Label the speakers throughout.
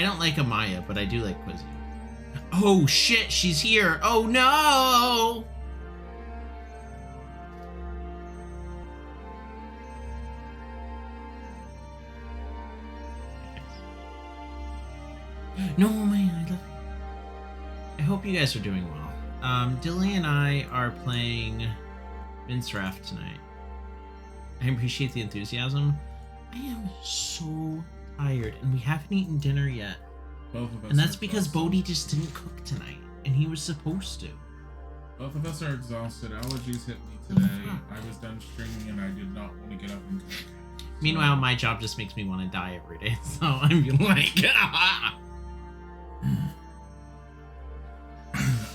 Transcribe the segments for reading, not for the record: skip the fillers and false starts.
Speaker 1: don't like Amaya, but I do like Quizzy. Oh shit, she's here. Oh no! No, Amaya, I love you. I hope you guys are doing well. Dilly and I are playing Vince Raft tonight. I appreciate the enthusiasm. I am so tired, and we haven't eaten dinner yet.
Speaker 2: Both of us.
Speaker 1: And that's because Bodhi just didn't cook tonight, and he was supposed to.
Speaker 2: Both of us are exhausted. Allergies hit me today. I was done streaming, and I did not want to get up and cook. So,
Speaker 1: meanwhile, my job just makes me want to die every day, so I'm like...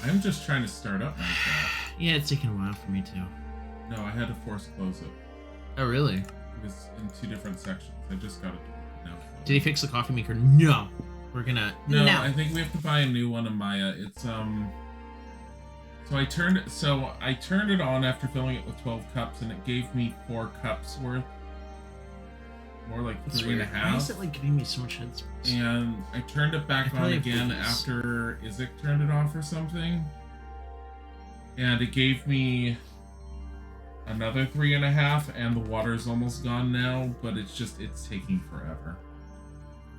Speaker 2: I'm just trying to start up myself.
Speaker 1: Yeah, it's taken a while for me, too.
Speaker 2: No, I had to force close it.
Speaker 1: Oh, really?
Speaker 2: It was in 2 different sections. I just got it now.
Speaker 1: Did he fix the coffee maker? No. We're gonna...
Speaker 2: No, I think we have to buy a new one, Amaya. It's, So I turned it on after filling it with 12 cups, and it gave me 4 cups worth. More like 3.5.
Speaker 1: Why is it, like, giving me so much headspace?
Speaker 2: And I turned it back on again after Isaac turned it off or something. And it gave me another 3.5, and the water's almost gone now, but it's taking forever.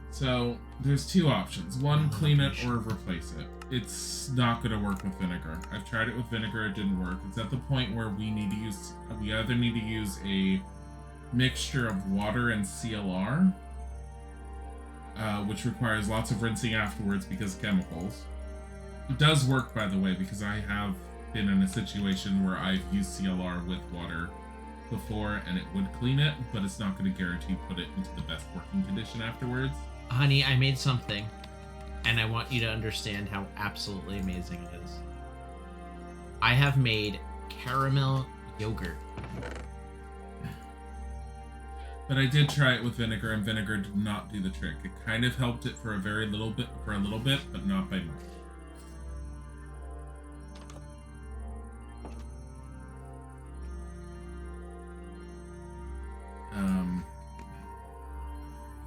Speaker 2: So there's 2 options. One, clean it or replace it. It's not going to work with vinegar. I've tried it with vinegar, it didn't work. It's at the point where we either need to use a mixture of water and CLR, which requires lots of rinsing afterwards because chemicals. It does work, by the way, because I have been in a situation where I've used CLR with water before and it would clean it, but it's not going to guarantee put it into the best working condition afterwards.
Speaker 1: Honey, I made something, and I want you to understand how absolutely amazing it is. I have made caramel yogurt.
Speaker 2: But I did try it with vinegar, and vinegar did not do the trick. It kind of helped it for a little bit, but not by much.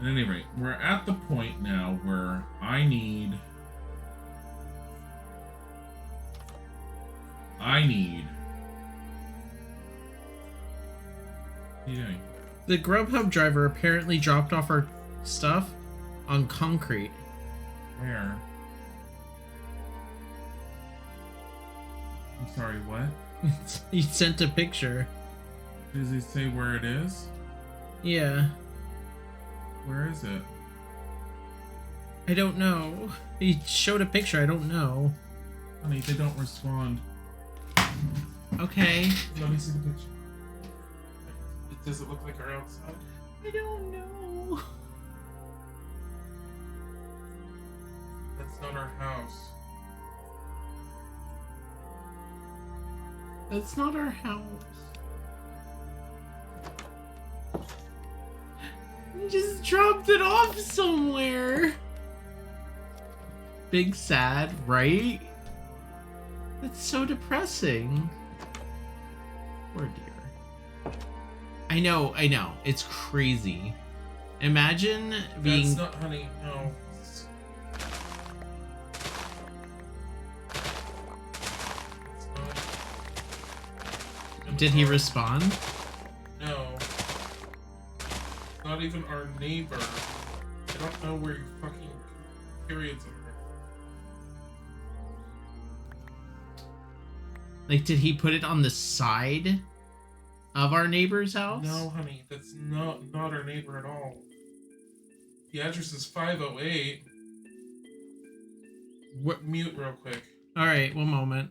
Speaker 2: At any rate, we're at the point now where I need... What are you doing?
Speaker 1: The Grubhub driver apparently dropped off our stuff on concrete.
Speaker 2: Where? I'm sorry, what?
Speaker 1: He sent a picture.
Speaker 2: Does he say where it is?
Speaker 1: Yeah.
Speaker 2: Where is it?
Speaker 1: I don't know. He showed a picture, I don't know.
Speaker 2: Honey, they don't respond.
Speaker 1: Okay.
Speaker 2: Let me see the picture. Does it look like our outside?
Speaker 1: I don't know.
Speaker 2: That's not our house.
Speaker 1: That's not our house. You just dropped it off somewhere. Big sad, right? That's so depressing. Poor dear. I know. It's crazy. Imagine being...
Speaker 2: That's not, honey, no.
Speaker 1: Did he respond?
Speaker 2: No. Not even our neighbor. I don't know where your fucking periods are.
Speaker 1: Like, did he put it on the side of our neighbor's house?
Speaker 2: No, honey, that's not our neighbor at all. The address is 508.
Speaker 1: What?
Speaker 2: Mute real quick.
Speaker 1: Alright, one moment.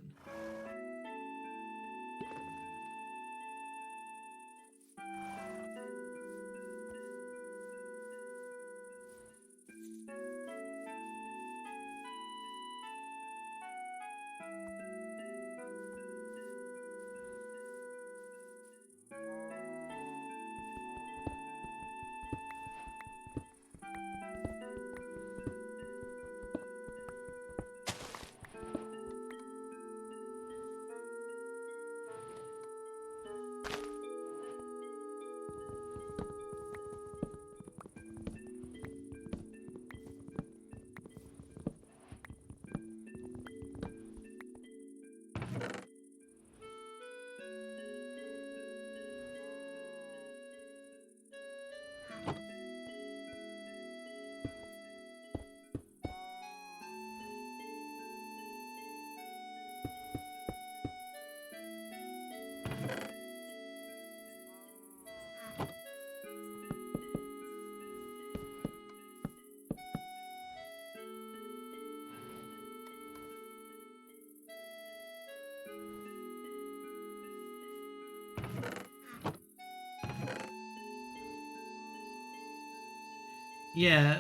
Speaker 1: Yeah.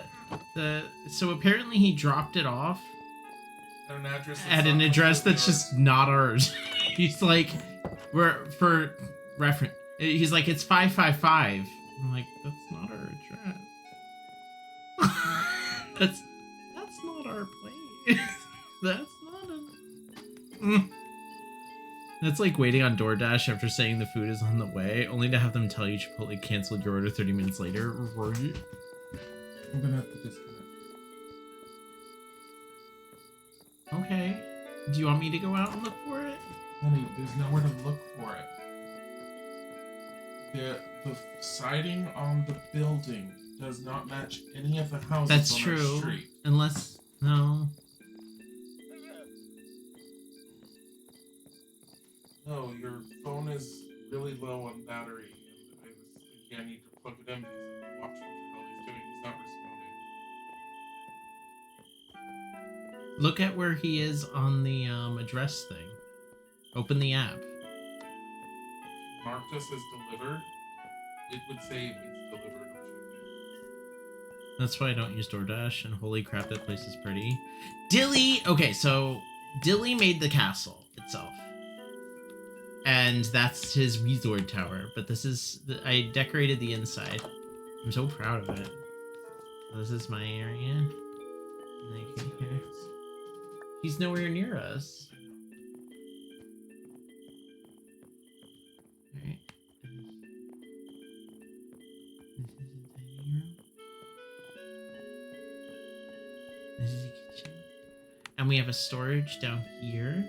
Speaker 1: So apparently he dropped it off
Speaker 2: at an address
Speaker 1: that's just not ours. He's like, for reference. He's like, it's 555. I'm like, that's not our address. that's not our place. That's not a. That's like waiting on DoorDash after saying the food is on the way, only to have them tell you Chipotle canceled your order 30 minutes later. Right?
Speaker 2: I'm gonna have to disconnect.
Speaker 1: Okay. Do you want me to go out and look for it?
Speaker 2: Honey, there's nowhere to look for it. The siding on the building does not match any of the houses
Speaker 1: That's
Speaker 2: on
Speaker 1: true.
Speaker 2: our street.
Speaker 1: Unless no.
Speaker 2: No, your phone is really low on battery, and I need to plug it in because watch what the hell he's doing. He's not responding.
Speaker 1: Look at where he is on the address thing. Open the app.
Speaker 2: Marked us as delivered. It would say it's delivered.
Speaker 1: That's why I don't use DoorDash, and holy crap, that place is pretty. Dilly! Okay, so Dilly made the castle itself. And that's his resort tower, but this is... I decorated the inside. I'm so proud of it. This is my area. He's nowhere near us. Alright. This is the kitchen. And we have a storage down here.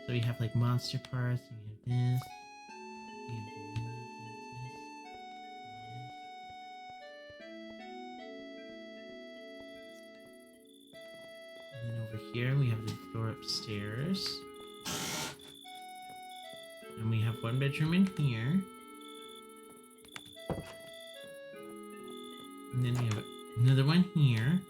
Speaker 1: So we have like monster parts, we have this. We have this. And then over here we have the door upstairs. And we have one bedroom in here. And then we have another one here.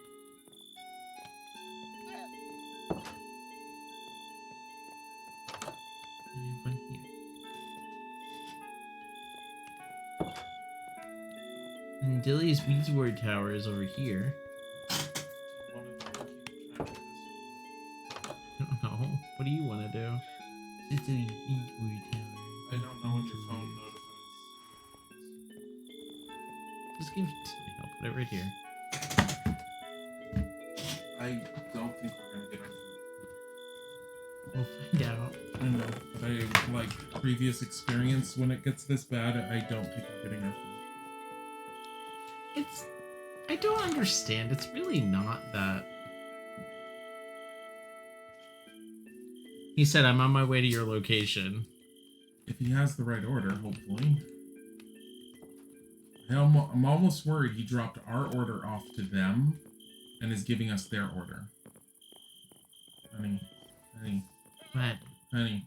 Speaker 1: And Dilly's Weedsward Tower is over here. I don't know. What do you want to do? It's a Weedsward Tower.
Speaker 2: I don't know when your phone notifies.
Speaker 1: Just give it to me. I'll put it right here.
Speaker 2: I don't think we're gonna get our food.
Speaker 1: We'll find out.
Speaker 2: I know. I like previous experience. When it gets this bad, I don't think we're getting our food.
Speaker 1: I don't understand. It's really not that. He said, I'm on my way to your location.
Speaker 2: If he has the right order, hopefully. I'm almost worried he dropped our order off to them and is giving us their order. Honey.
Speaker 1: What?
Speaker 2: Honey.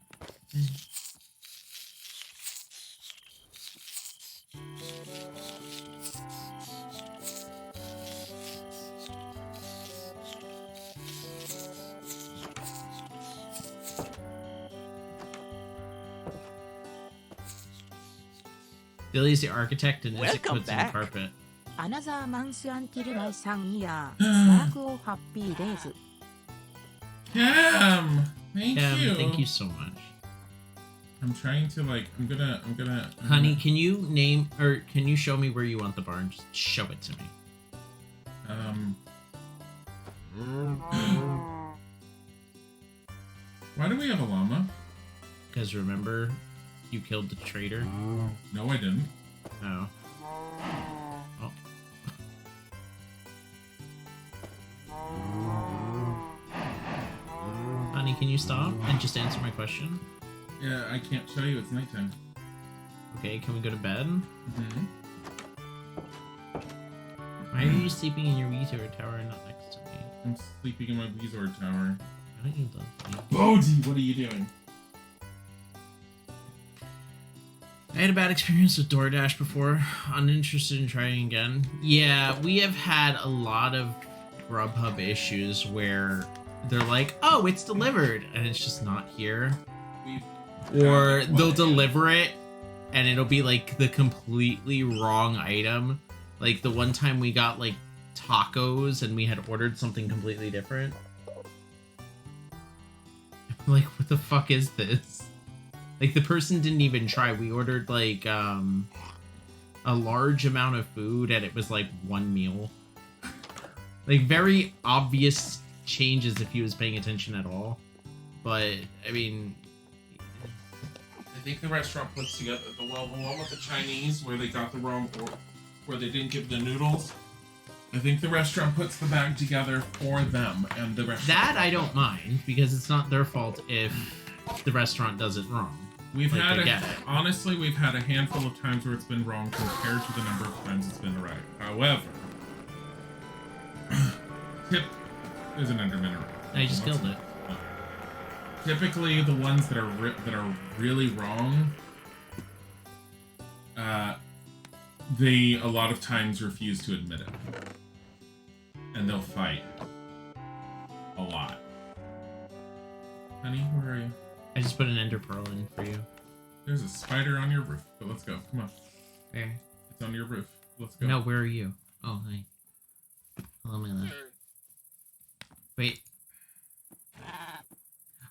Speaker 1: Billy's the architect and Isaac
Speaker 3: Welcome
Speaker 1: puts in the
Speaker 3: back.
Speaker 1: carpet.
Speaker 3: アナザーマンスアンティルマイさんやワークオハッピーデイズ
Speaker 2: Cam! Thank you.
Speaker 1: Thank you so much.
Speaker 2: I'm trying to I'm gonna
Speaker 1: Honey, can you name or can you show me where you want the barn? Just show it to me.
Speaker 2: Why do we have a llama?
Speaker 1: Because remember, you killed the traitor.
Speaker 2: No, I didn't.
Speaker 1: Oh. Oh. Honey, can you stop and just answer my question?
Speaker 2: Yeah, I can't show you. It's nighttime.
Speaker 1: Okay, can we go to bed?
Speaker 2: Mm-hmm.
Speaker 1: Why are you sleeping in your Weezer tower and not next to me?
Speaker 2: I'm sleeping in my resort tower.
Speaker 1: Why don't you love me?
Speaker 2: Bodhi, what are you doing?
Speaker 1: I had a bad experience with DoorDash before. Uninterested in trying again. Yeah, we have had a lot of Grubhub issues where they're like, oh, it's delivered, and it's just not here. Or they'll deliver it, and it'll be like the completely wrong item. Like the one time we got like tacos and we had ordered something completely different. I'm like, what the fuck is this? Like the person didn't even try. We ordered like a large amount of food and it was like one meal. Like very obvious changes if he was paying attention at all. But I mean,
Speaker 2: I think the restaurant puts together the one with the Chinese where they got the wrong, where they didn't give the noodles. I think the restaurant puts the bag together for them, and the restaurant.
Speaker 1: That I don't mind because it's not their fault if the restaurant does it wrong.
Speaker 2: We've had honestly, we've had a handful of times where it's been wrong compared to the number of times it's been right. However, there's an Enderman around.
Speaker 1: I just killed it.
Speaker 2: Typically, the ones that are really wrong, they a lot of times refuse to admit it, and they'll fight a lot. Honey, where are you?
Speaker 1: I just put an ender pearl in for you.
Speaker 2: There's a spider on your roof, but let's go. Come on.
Speaker 1: Where?
Speaker 2: It's on your roof. Let's go.
Speaker 1: No, where are you? Oh, hi. Hello, my love. Wait.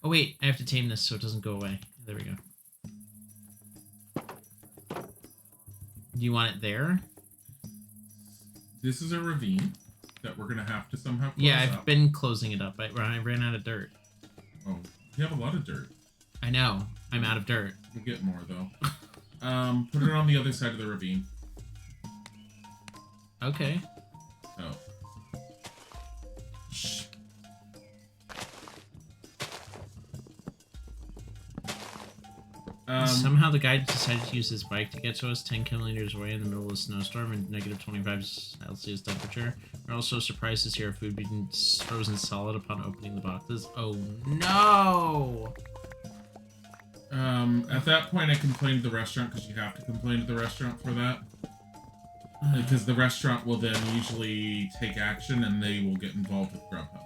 Speaker 1: Oh, wait. I have to tame this so it doesn't go away. There we go. Do you want it there?
Speaker 2: This is a ravine that we're going to have to somehow close
Speaker 1: Yeah, I've
Speaker 2: up.
Speaker 1: been closing it up. I ran out of dirt.
Speaker 2: Oh, you have a lot of dirt.
Speaker 1: I know. I'm out of dirt.
Speaker 2: We'll get more, though. Put it on the other side of the ravine.
Speaker 1: Okay.
Speaker 2: Oh. Shh.
Speaker 1: Somehow the guy decided to use his bike to get to us 10 kilometers away in the middle of a snowstorm and negative 25 Celsius temperature. We're also surprised to see our food being frozen solid upon opening the boxes. Oh no!
Speaker 2: At that point I complained to the restaurant, because you have to complain to the restaurant for that. Because the restaurant will then usually take action and they will get involved with Grubhub.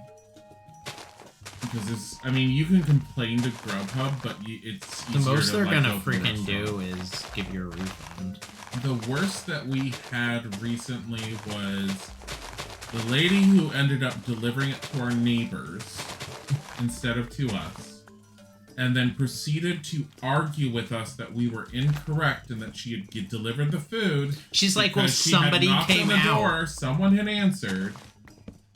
Speaker 2: Because it's, I mean, you can complain to Grubhub, but it's
Speaker 1: the most they're gonna
Speaker 2: go
Speaker 1: freaking do is give you a refund.
Speaker 2: The worst that we had recently was the lady who ended up delivering it to our neighbors instead of to us, and then proceeded to argue with us that we were incorrect and that she had delivered the food.
Speaker 1: She's like, well, somebody came out.
Speaker 2: Door, someone had answered,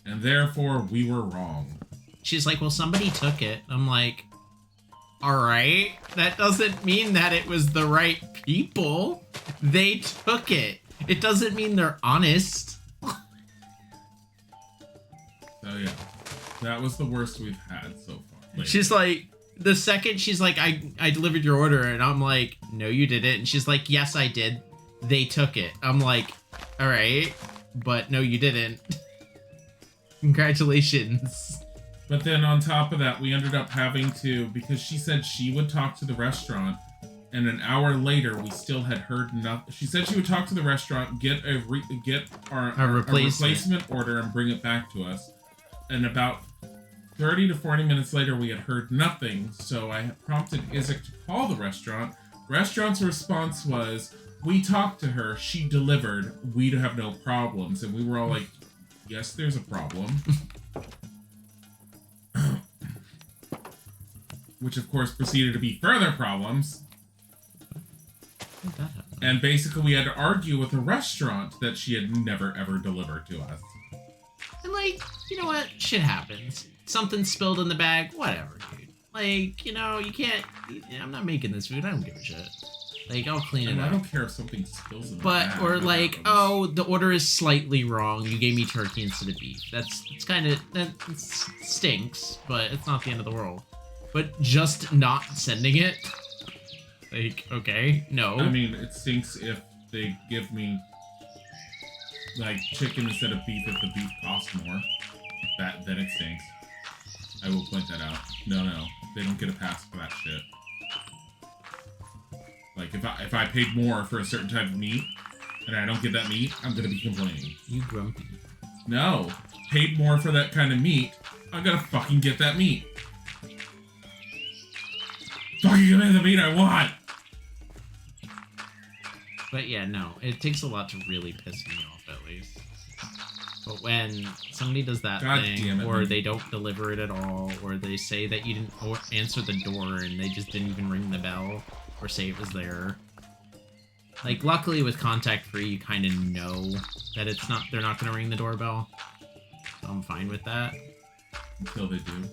Speaker 2: and therefore we were wrong.
Speaker 1: She's like, well, somebody took it. I'm like, all right. That doesn't mean that it was the right people. They took it. It doesn't mean they're honest.
Speaker 2: So yeah, that was the worst we've had so far. Lately.
Speaker 1: She's like, the second she's like, I delivered your order, and I'm like, no, you didn't. And she's like, yes, I did. They took it. I'm like, all right, but no, you didn't. Congratulations.
Speaker 2: But then on top of that, we ended up having to, because she said she would talk to the restaurant, and an hour later we still had heard nothing. She said she would talk to the restaurant, get a replacement order, and bring it back to us. And about 30 to 40 minutes later, we had heard nothing. So I prompted Isaac to call the restaurant. Restaurant's response was, "We talked to her. She delivered. We have no problems." And we were all like, "Yes, there's a problem." Which, of course, proceeded to be further problems. And basically, we had to argue with the restaurant that she had never, ever delivered to us.
Speaker 1: And, like, you know what? Shit happens. Something spilled in the bag. Whatever, dude. Like, you know, you can't... I'm not making this food. I don't give a shit. Like, I'll clean it up.
Speaker 2: I don't care if something spills in the bag.
Speaker 1: Or, like, oh, the order is slightly wrong. You gave me turkey instead of beef. It's kind of... That stinks, but it's not the end of the world. But just not sending it? Like, okay, no.
Speaker 2: I mean, it stinks if they give me, like, chicken instead of beef if the beef costs more. Then it stinks. I will point that out. No, they don't get a pass for that shit. Like, if I paid more for a certain type of meat, and I don't get that meat, I'm gonna be complaining.
Speaker 1: You grumpy.
Speaker 2: No. Paid more for that kind of meat, I'm gonna fucking get that meat. Fucking give me the meat I want!
Speaker 1: But yeah, no, it takes a lot to really piss me off, at least. But when somebody does that thing, or they don't deliver it at all, or they say that you didn't answer the door and they just didn't even ring the bell, or say it was there. Like, luckily with contact free, you kind of know that they're not going to ring the doorbell. So I'm fine with that.
Speaker 2: Until they do.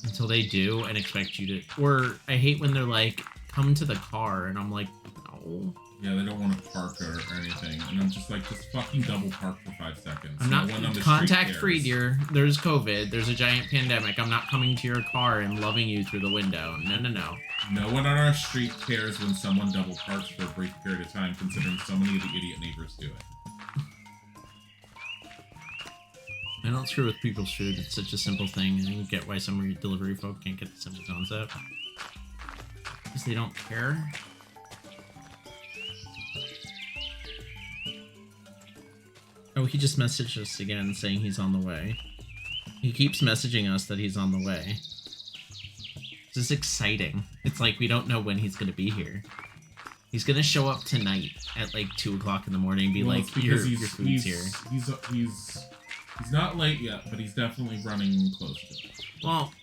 Speaker 2: Until
Speaker 1: they do and expect you to... Or I hate when they're like, come to the car, and I'm like, no.
Speaker 2: Yeah, they don't want to park or anything. And I'm just like, just fucking double park for 5 seconds.
Speaker 1: I'm not contact free, dear. There's COVID. There's a giant pandemic. I'm not coming to your car and loving you through the window. No, no, no.
Speaker 2: No one on our street cares when someone double parks for a brief period of time, considering so many of the idiot neighbors do it.
Speaker 1: I don't screw with people's food. It's such a simple thing. I don't get why some of your delivery folk can't get the simple concept. Because they don't care. Oh, he just messaged us again saying he's on the way. He keeps messaging us that he's on the way. This is exciting. It's like we don't know when he's going to be here. He's going to show up tonight at like 2 o'clock in the morning and be like, your food's here.
Speaker 2: He's not late yet, but he's definitely running close to it.
Speaker 1: Well,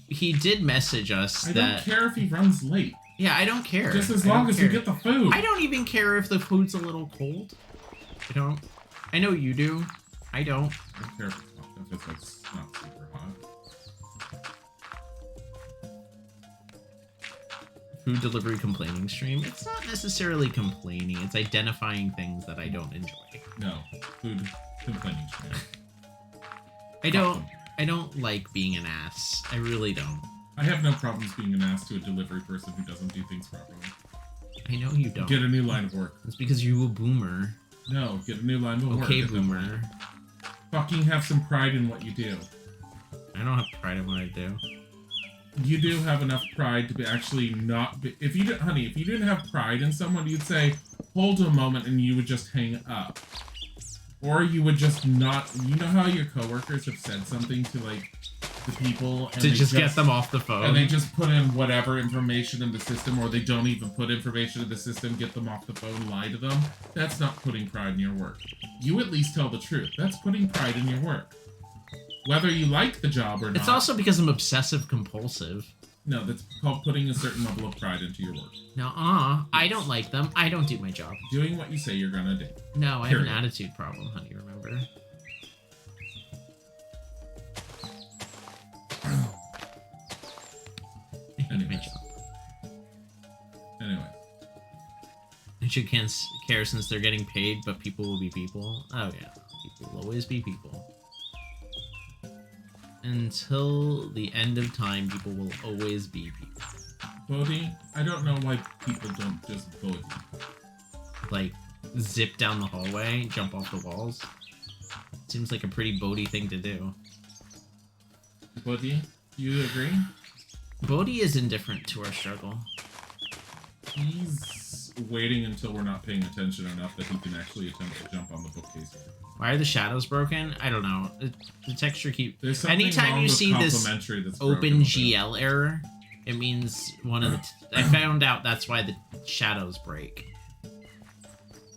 Speaker 1: he did message us that...
Speaker 2: I don't care if he runs late.
Speaker 1: Yeah, I don't care.
Speaker 2: Just as long as you get the food.
Speaker 1: I don't even care if the food's a little cold. I don't. I know you do. I don't.
Speaker 2: I don't care if it's like not super hot.
Speaker 1: Food delivery complaining stream. It's not necessarily complaining. It's identifying things that I don't enjoy.
Speaker 2: No, food complaining stream.
Speaker 1: I don't like being an ass. I really don't.
Speaker 2: I have no problems being an ass to a delivery person who doesn't do things properly.
Speaker 1: I know you don't.
Speaker 2: Get a new line of work.
Speaker 1: It's because you're a boomer.
Speaker 2: No, get a new line of work.
Speaker 1: Okay, boomer.
Speaker 2: Fucking have some pride in what you do.
Speaker 1: I don't have pride in what I do.
Speaker 2: You do have enough pride to be actually not be, if you didn't have pride in someone, you'd say, hold a moment, and you would just hang up. Or you would just not, you know how your coworkers have said something to like the people and
Speaker 1: to just get them off the phone,
Speaker 2: and they just put in whatever information in the system, or they don't even put information in the system, get them off the phone, lie to them. That's not putting pride in your work. You at least tell the truth. That's putting pride in your work, whether you like the job or not.
Speaker 1: It's also because I'm obsessive compulsive.
Speaker 2: No, that's called putting a certain level of pride into your work.
Speaker 1: Nuh-uh. I don't like them. I don't do my job.
Speaker 2: Doing what you say you're gonna do.
Speaker 1: No, I have an attitude problem, honey, remember?
Speaker 2: Anyway.
Speaker 1: They should care since they're getting paid, but people will be people. Oh yeah, people will always be people. Until the end of time, people will always be people.
Speaker 2: Bodhi, I don't know why people don't just Bodhi.
Speaker 1: Like, zip down the hallway, jump off the walls. Seems like a pretty Bodhi thing to do.
Speaker 2: Bodhi, do you agree?
Speaker 1: Bodhi is indifferent to our struggle.
Speaker 2: He's waiting until we're not paying attention enough that he can actually attempt to jump on the bookcase.
Speaker 1: Why are the shadows broken? I don't know. The texture keeps...
Speaker 2: Anytime you see this
Speaker 1: open GL error, it means one of the... I found out that's why the shadows break.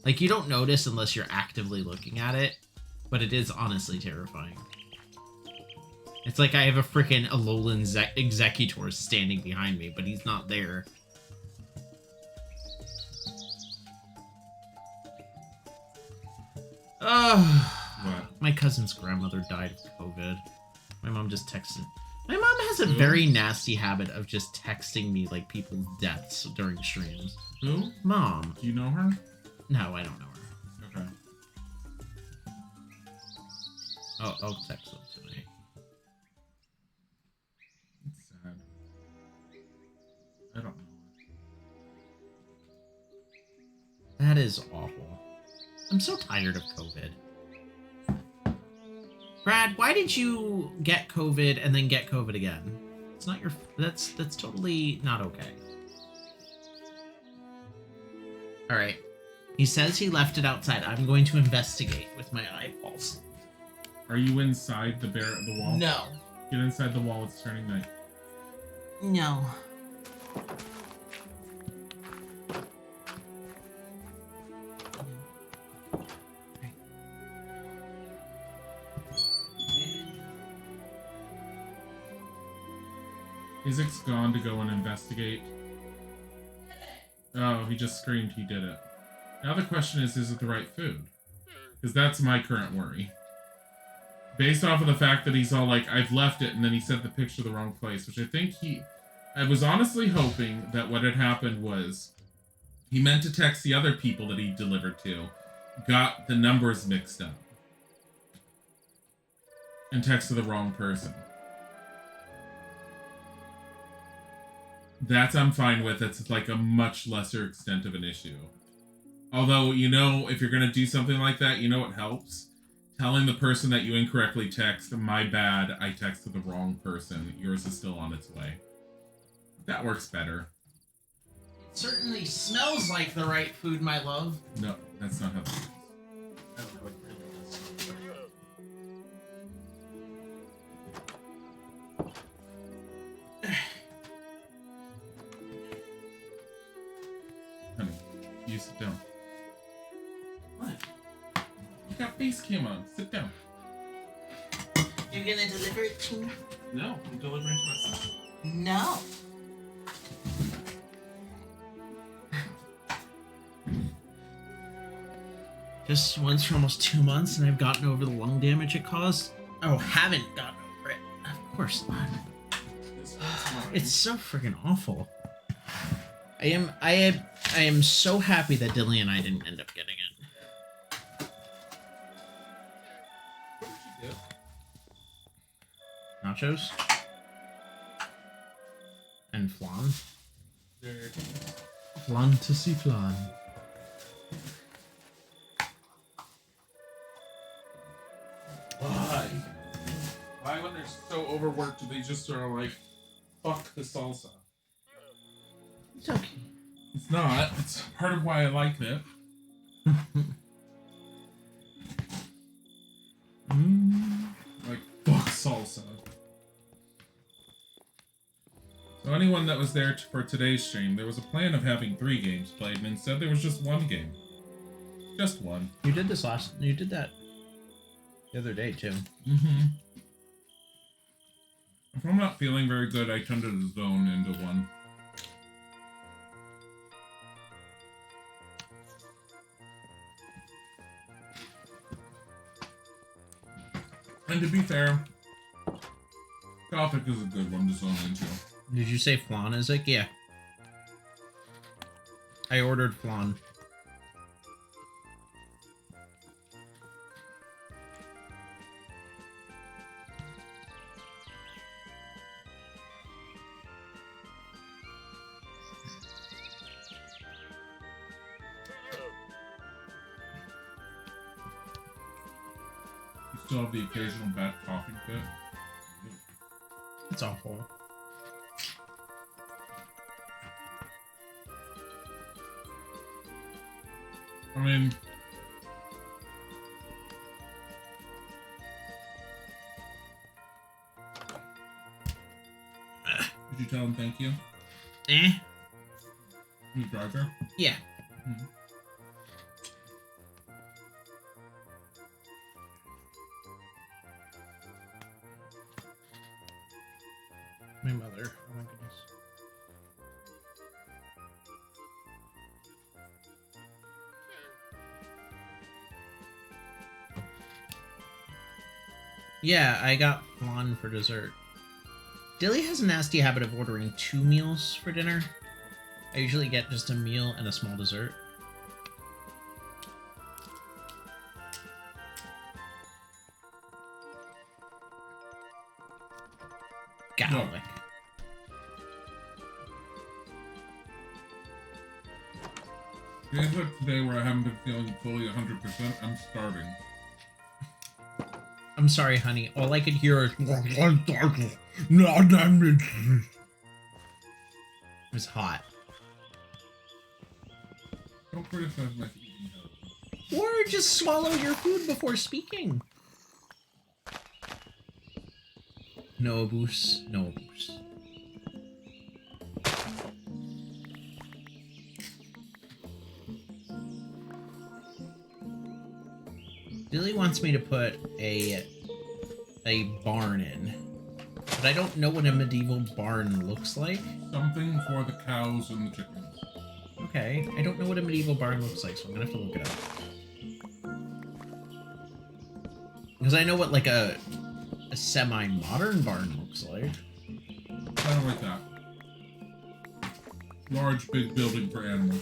Speaker 1: Like, you don't notice unless you're actively looking at it, but it is honestly terrifying. It's like I have a freaking Alolan Executor standing behind me, but he's not there.
Speaker 2: What?
Speaker 1: My cousin's grandmother died of COVID. My mom just texted. My mom has a very nasty habit of just texting me like people's deaths during streams.
Speaker 2: Who?
Speaker 1: Mom.
Speaker 2: Do you know her?
Speaker 1: No, I don't know her.
Speaker 2: Okay.
Speaker 1: Oh, I'll text them tonight.
Speaker 2: It's sad. I don't know.
Speaker 1: That is awful. I'm so tired of COVID. Brad, why did you get COVID and then get COVID again? It's not your... That's totally not okay. Alright. He says he left it outside. I'm going to investigate with my eyeballs.
Speaker 2: Are you inside the wall?
Speaker 1: No.
Speaker 2: Get inside the wall. It's turning night.
Speaker 1: No.
Speaker 2: Isaac's gone to go and investigate. Oh, he just screamed he did it. Now the question is it the right food? Because that's my current worry. Based off of the fact that he's all like, I've left it, and then he sent the picture the wrong place, which I think I was honestly hoping that what had happened was he meant to text the other people that he delivered to, got the numbers mixed up, and texted the wrong person. That I'm fine with. It's like a much lesser extent of an issue. Although, you know, if you're going to do something like that, you know what helps? Telling the person that you incorrectly text, my bad, I texted the wrong person. Yours is still on its way. That works better.
Speaker 1: It certainly smells like the right food, my love.
Speaker 2: No, that's not how that works. Honey, you sit down.
Speaker 1: What?
Speaker 2: You got face cam on. Sit down.
Speaker 1: You're gonna deliver it to me?
Speaker 2: No, I'm delivering to myself.
Speaker 1: No. Just once for almost 2 months, and I've gotten over the lung damage it caused. Oh, haven't gotten over it. Of course not. It's so freaking awful. I am so happy that Dilly and I didn't end up getting it.
Speaker 2: What did you do?
Speaker 1: Nachos and flan. Flan to see flan.
Speaker 2: Why? Why, when they're so overworked, do they just sort of like, fuck the salsa?
Speaker 1: It's okay.
Speaker 2: It's not. It's part of why I like it. Like, fuck salsa. So anyone that was there for today's stream, there was a plan of having 3 games played, and instead there was just 1 game. Just 1.
Speaker 1: You did that the other day too.
Speaker 2: Mm-hmm. If I'm not feeling very good, I tend to zone into 1. And to be fair, Gothic is a good one to zone into.
Speaker 1: Did you say flan, Isaac? Yeah. I ordered flan.
Speaker 2: You still have the occasional bad coughing fit.
Speaker 1: It's awful.
Speaker 2: I mean, did you tell him thank you? New driver?
Speaker 1: Yeah.
Speaker 2: Mm-hmm.
Speaker 1: My mother. Oh my goodness. Yeah, I got flan for dessert. Dilly has a nasty habit of ordering 2 meals for dinner. I usually get just a meal and a small dessert. Garlic.
Speaker 2: Days like today where I haven't been feeling fully 100%, I'm starving.
Speaker 1: I'm sorry, honey. All I could hear is... It was hot.
Speaker 2: Don't criticize my eating habits.
Speaker 1: Or just swallow your food before speaking. No abuse, no abuse. Dilly wants me to put a barn in, but but I don't know what a medieval barn looks like.
Speaker 2: Something for the cows and the chickens.
Speaker 1: Okay, I don't know what a medieval barn looks like, so I'm gonna have to look it up. Because I know what, like, a semi-modern barn looks like.
Speaker 2: Kind of like that. Large, big building for animals.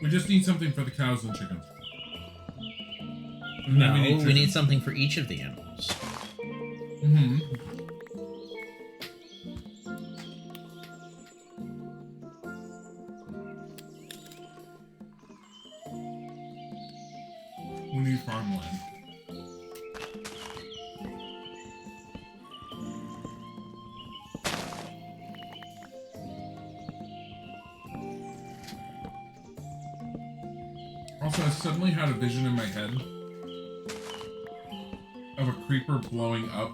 Speaker 2: We just need something for the cows and chickens. And
Speaker 1: No, we need something for each of the animals.
Speaker 2: Mm-hmm. We need farmland. Also, I suddenly had a vision in my head of a creeper blowing up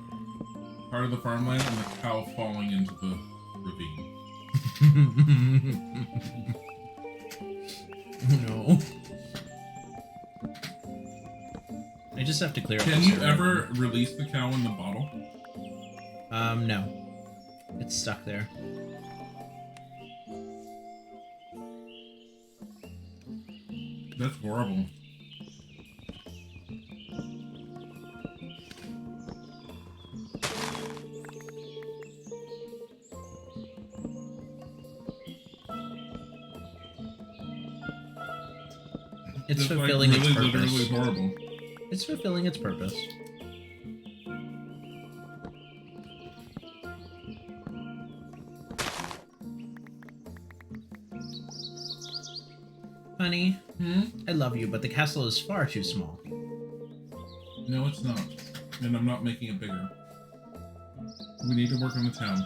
Speaker 2: part of the farmland and the cow falling into the ravine.
Speaker 1: No. I just have to clear up.
Speaker 2: Can you ever release the cow in the bottle?
Speaker 1: No. It's stuck there.
Speaker 2: That's horrible.
Speaker 1: It's
Speaker 2: That's
Speaker 1: fulfilling
Speaker 2: like really,
Speaker 1: its purpose.
Speaker 2: literally horrible.
Speaker 1: It's fulfilling its purpose. Honey, I love you, but the castle is far too small.
Speaker 2: No, it's not. And I'm not making it bigger. We need to work on the town.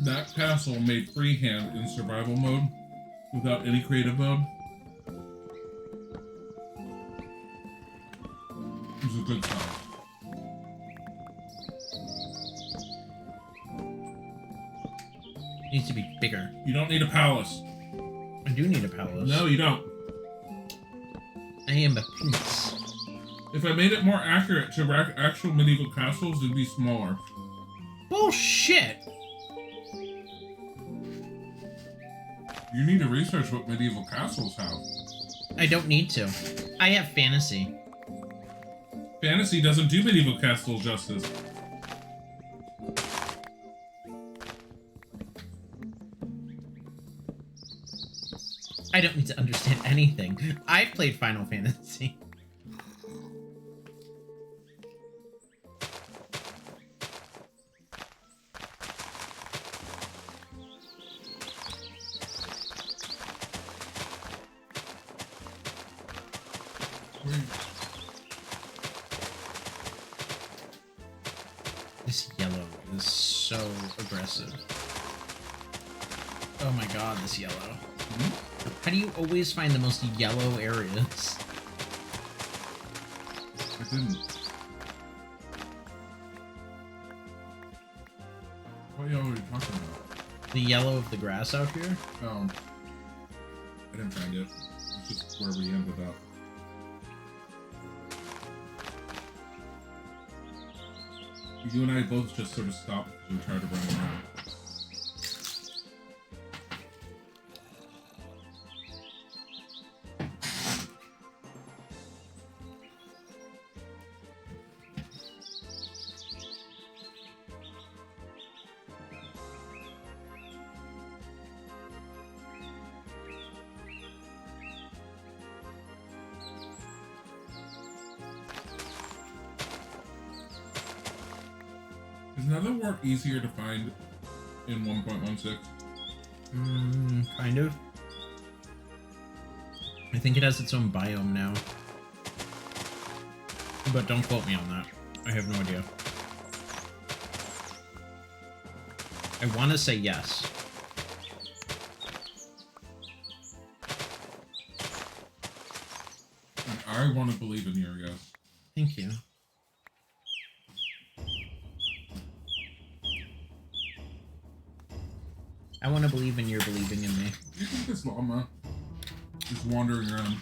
Speaker 2: That castle made freehand in survival mode without any creative mode is a good sign.
Speaker 1: Needs to be bigger.
Speaker 2: You don't need a palace.
Speaker 1: I do need a palace.
Speaker 2: No, you don't.
Speaker 1: I am a prince.
Speaker 2: If I made it more accurate to actual medieval castles, it'd be smaller.
Speaker 1: Bullshit!
Speaker 2: You need to research what medieval castles have.
Speaker 1: I don't need to. I have fantasy.
Speaker 2: Fantasy doesn't do medieval castles justice.
Speaker 1: I don't need to understand anything. I've played Final Fantasy. This yellow is so aggressive. Oh my god, this yellow. How do you always find the most yellow areas?
Speaker 2: I didn't. What yellow are you talking about?
Speaker 1: The yellow of the grass out here?
Speaker 2: Oh. I didn't find it. It's just where we ended up. You and I both just sort of stopped because we tried to run around. Is Nether Wart easier to find in 1.16?
Speaker 1: Kind of. I think it has its own biome now. But don't quote me on that. I have no idea. I want to say yes.
Speaker 2: And I want to believe in your yes.
Speaker 1: Thank you. I want to believe in your believing in me.
Speaker 2: Do you think this llama is wandering around,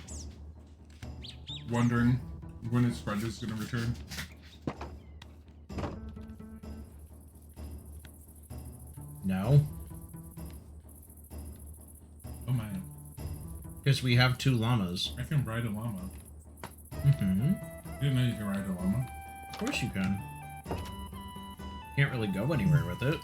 Speaker 2: wondering when its friend is going to return?
Speaker 1: No.
Speaker 2: Oh my.
Speaker 1: Because we have 2 llamas.
Speaker 2: I can ride a llama.
Speaker 1: Mm-hmm.
Speaker 2: You didn't know you can ride a llama?
Speaker 1: Of course you can. Can't really go anywhere with it.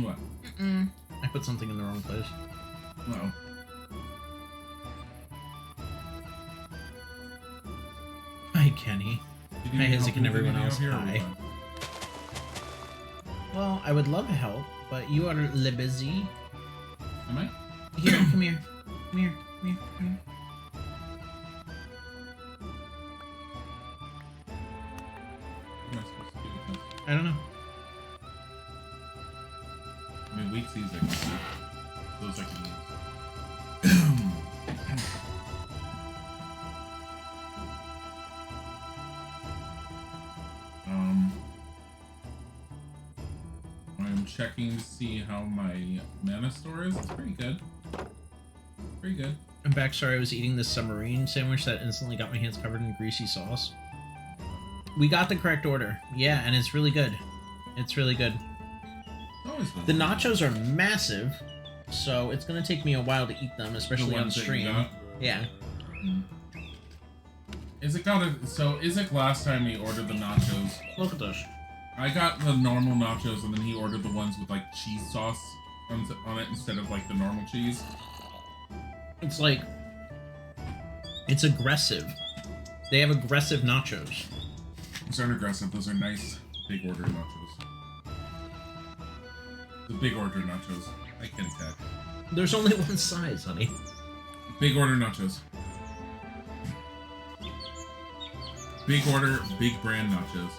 Speaker 2: What?
Speaker 1: I put something in the wrong place.
Speaker 2: Uh-oh.
Speaker 1: Hi, Kenny. Hi, Isaac and everyone else. Hi. Well, I would love help, but you are busy.
Speaker 2: Am I?
Speaker 1: Here, come here. Come here. Come here. Come here.
Speaker 2: What am I supposed to do with this?
Speaker 1: I don't know.
Speaker 2: I mean, weak seas I can see. Those I can use. I'm checking to see how my mana store is. It's pretty good. Pretty good.
Speaker 1: I'm back. Sorry, I was eating this submarine sandwich that instantly got my hands covered in greasy sauce. We got the correct order. Yeah, and it's really good. It's really good. The nachos are massive, so it's gonna take me a while to eat them, especially on stream. Yeah.
Speaker 2: Isaac got it. So Isaac last time he ordered the nachos.
Speaker 1: Look at this.
Speaker 2: I got the normal nachos, and then he ordered the ones with like cheese sauce on it instead of like the normal cheese.
Speaker 1: It's like, it's aggressive. They have aggressive nachos.
Speaker 2: Those aren't aggressive. Those are nice big order nachos. The big order nachos. I can attack.
Speaker 1: There's only one size, honey.
Speaker 2: Big order nachos. Big order, big brand nachos.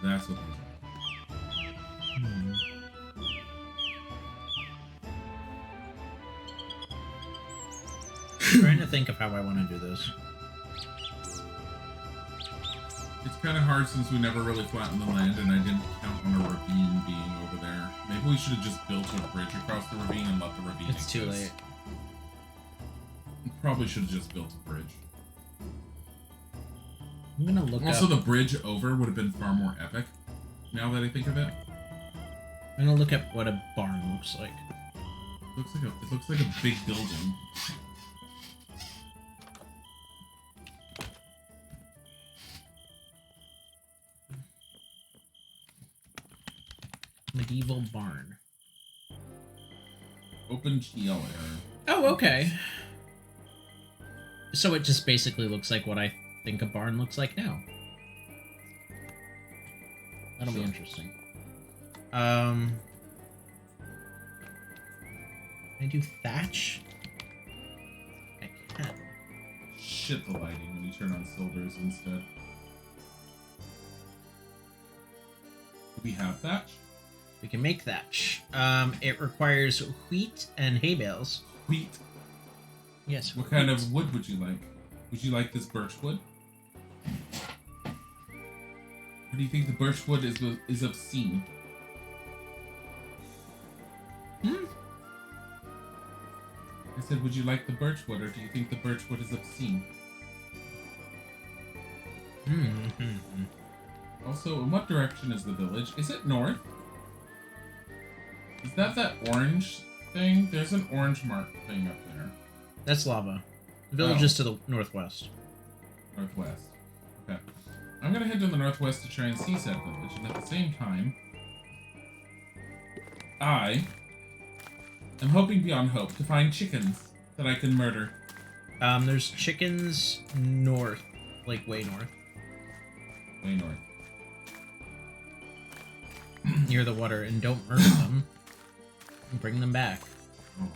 Speaker 2: That's what those are.
Speaker 1: I'm trying to think of how I want to do this.
Speaker 2: It's kind of hard since we never really flattened the land and I didn't count on a ravine being over there. Maybe we should have just built a bridge across the ravine and let the ravine
Speaker 1: It's too late.
Speaker 2: Probably should have just built a bridge.
Speaker 1: I'm gonna look
Speaker 2: Also,
Speaker 1: up...
Speaker 2: the bridge over would have been far more epic, now that I think of it.
Speaker 1: I'm gonna look at what a barn looks like.
Speaker 2: It looks like a big building.
Speaker 1: Medieval barn.
Speaker 2: Open GL error.
Speaker 1: Oh, okay. So it just basically looks like what I think a barn looks like now. That'll be interesting. Can I do thatch? I can.
Speaker 2: Shit, the lighting when you turn on silvers instead. Do we have thatch?
Speaker 1: We can make thatch. It requires wheat and hay bales.
Speaker 2: Wheat.
Speaker 1: Yes.
Speaker 2: What kind of wood would you like? Would you like this birch wood? Or do you think the birch wood is obscene? I said, would you like the birch wood, or do you think the birch wood is obscene? Also, in what direction is the village? Is it north? Is that orange thing? There's an orange mark thing up there.
Speaker 1: That's lava. The village is to the northwest.
Speaker 2: Northwest. Okay. I'm gonna head to the northwest to try and see said village, and at the same time, I am hoping beyond hope to find chickens that I can murder.
Speaker 1: There's chickens north, like way north.
Speaker 2: Way north.
Speaker 1: near the water and don't murder them. And bring them back.
Speaker 2: Oh.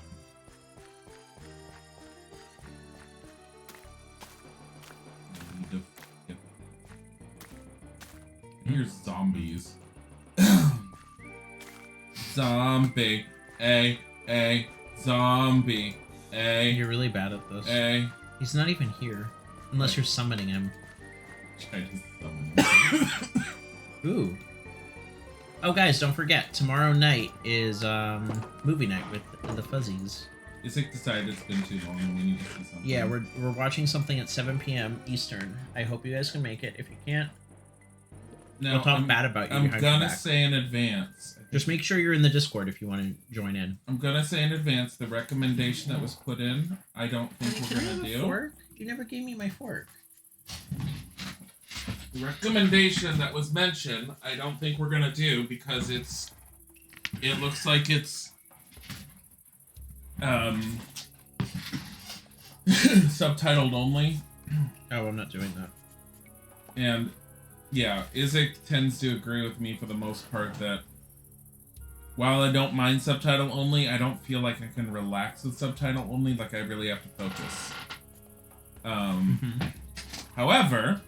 Speaker 2: I need to get... Here's zombies. Zombie. A. Zombie. A.
Speaker 1: You're really bad at this.
Speaker 2: A.
Speaker 1: He's not even here. Unless you're summoning him.
Speaker 2: Try to summon.
Speaker 1: Ooh. Oh, guys, don't forget. Tomorrow night is movie night with the Fuzzies.
Speaker 2: Isaac decided it's been too long and we need to see something.
Speaker 1: Yeah, we're watching something at 7 p.m. Eastern. I hope you guys can make it. If you can't, we'll talk bad about you.
Speaker 2: I'm gonna say in advance.
Speaker 1: Just make sure you're in the Discord if you want to join in.
Speaker 2: I'm gonna say in advance the recommendation that was put in, I don't think we're gonna do.
Speaker 1: Fork? You never gave me my fork.
Speaker 2: The recommendation that was mentioned, I don't think we're gonna do because it looks like it's subtitled only.
Speaker 1: Oh, I'm not doing that.
Speaker 2: And yeah, Isaac tends to agree with me for the most part that while I don't mind subtitle only, I don't feel like I can relax with subtitle only, like I really have to focus. However,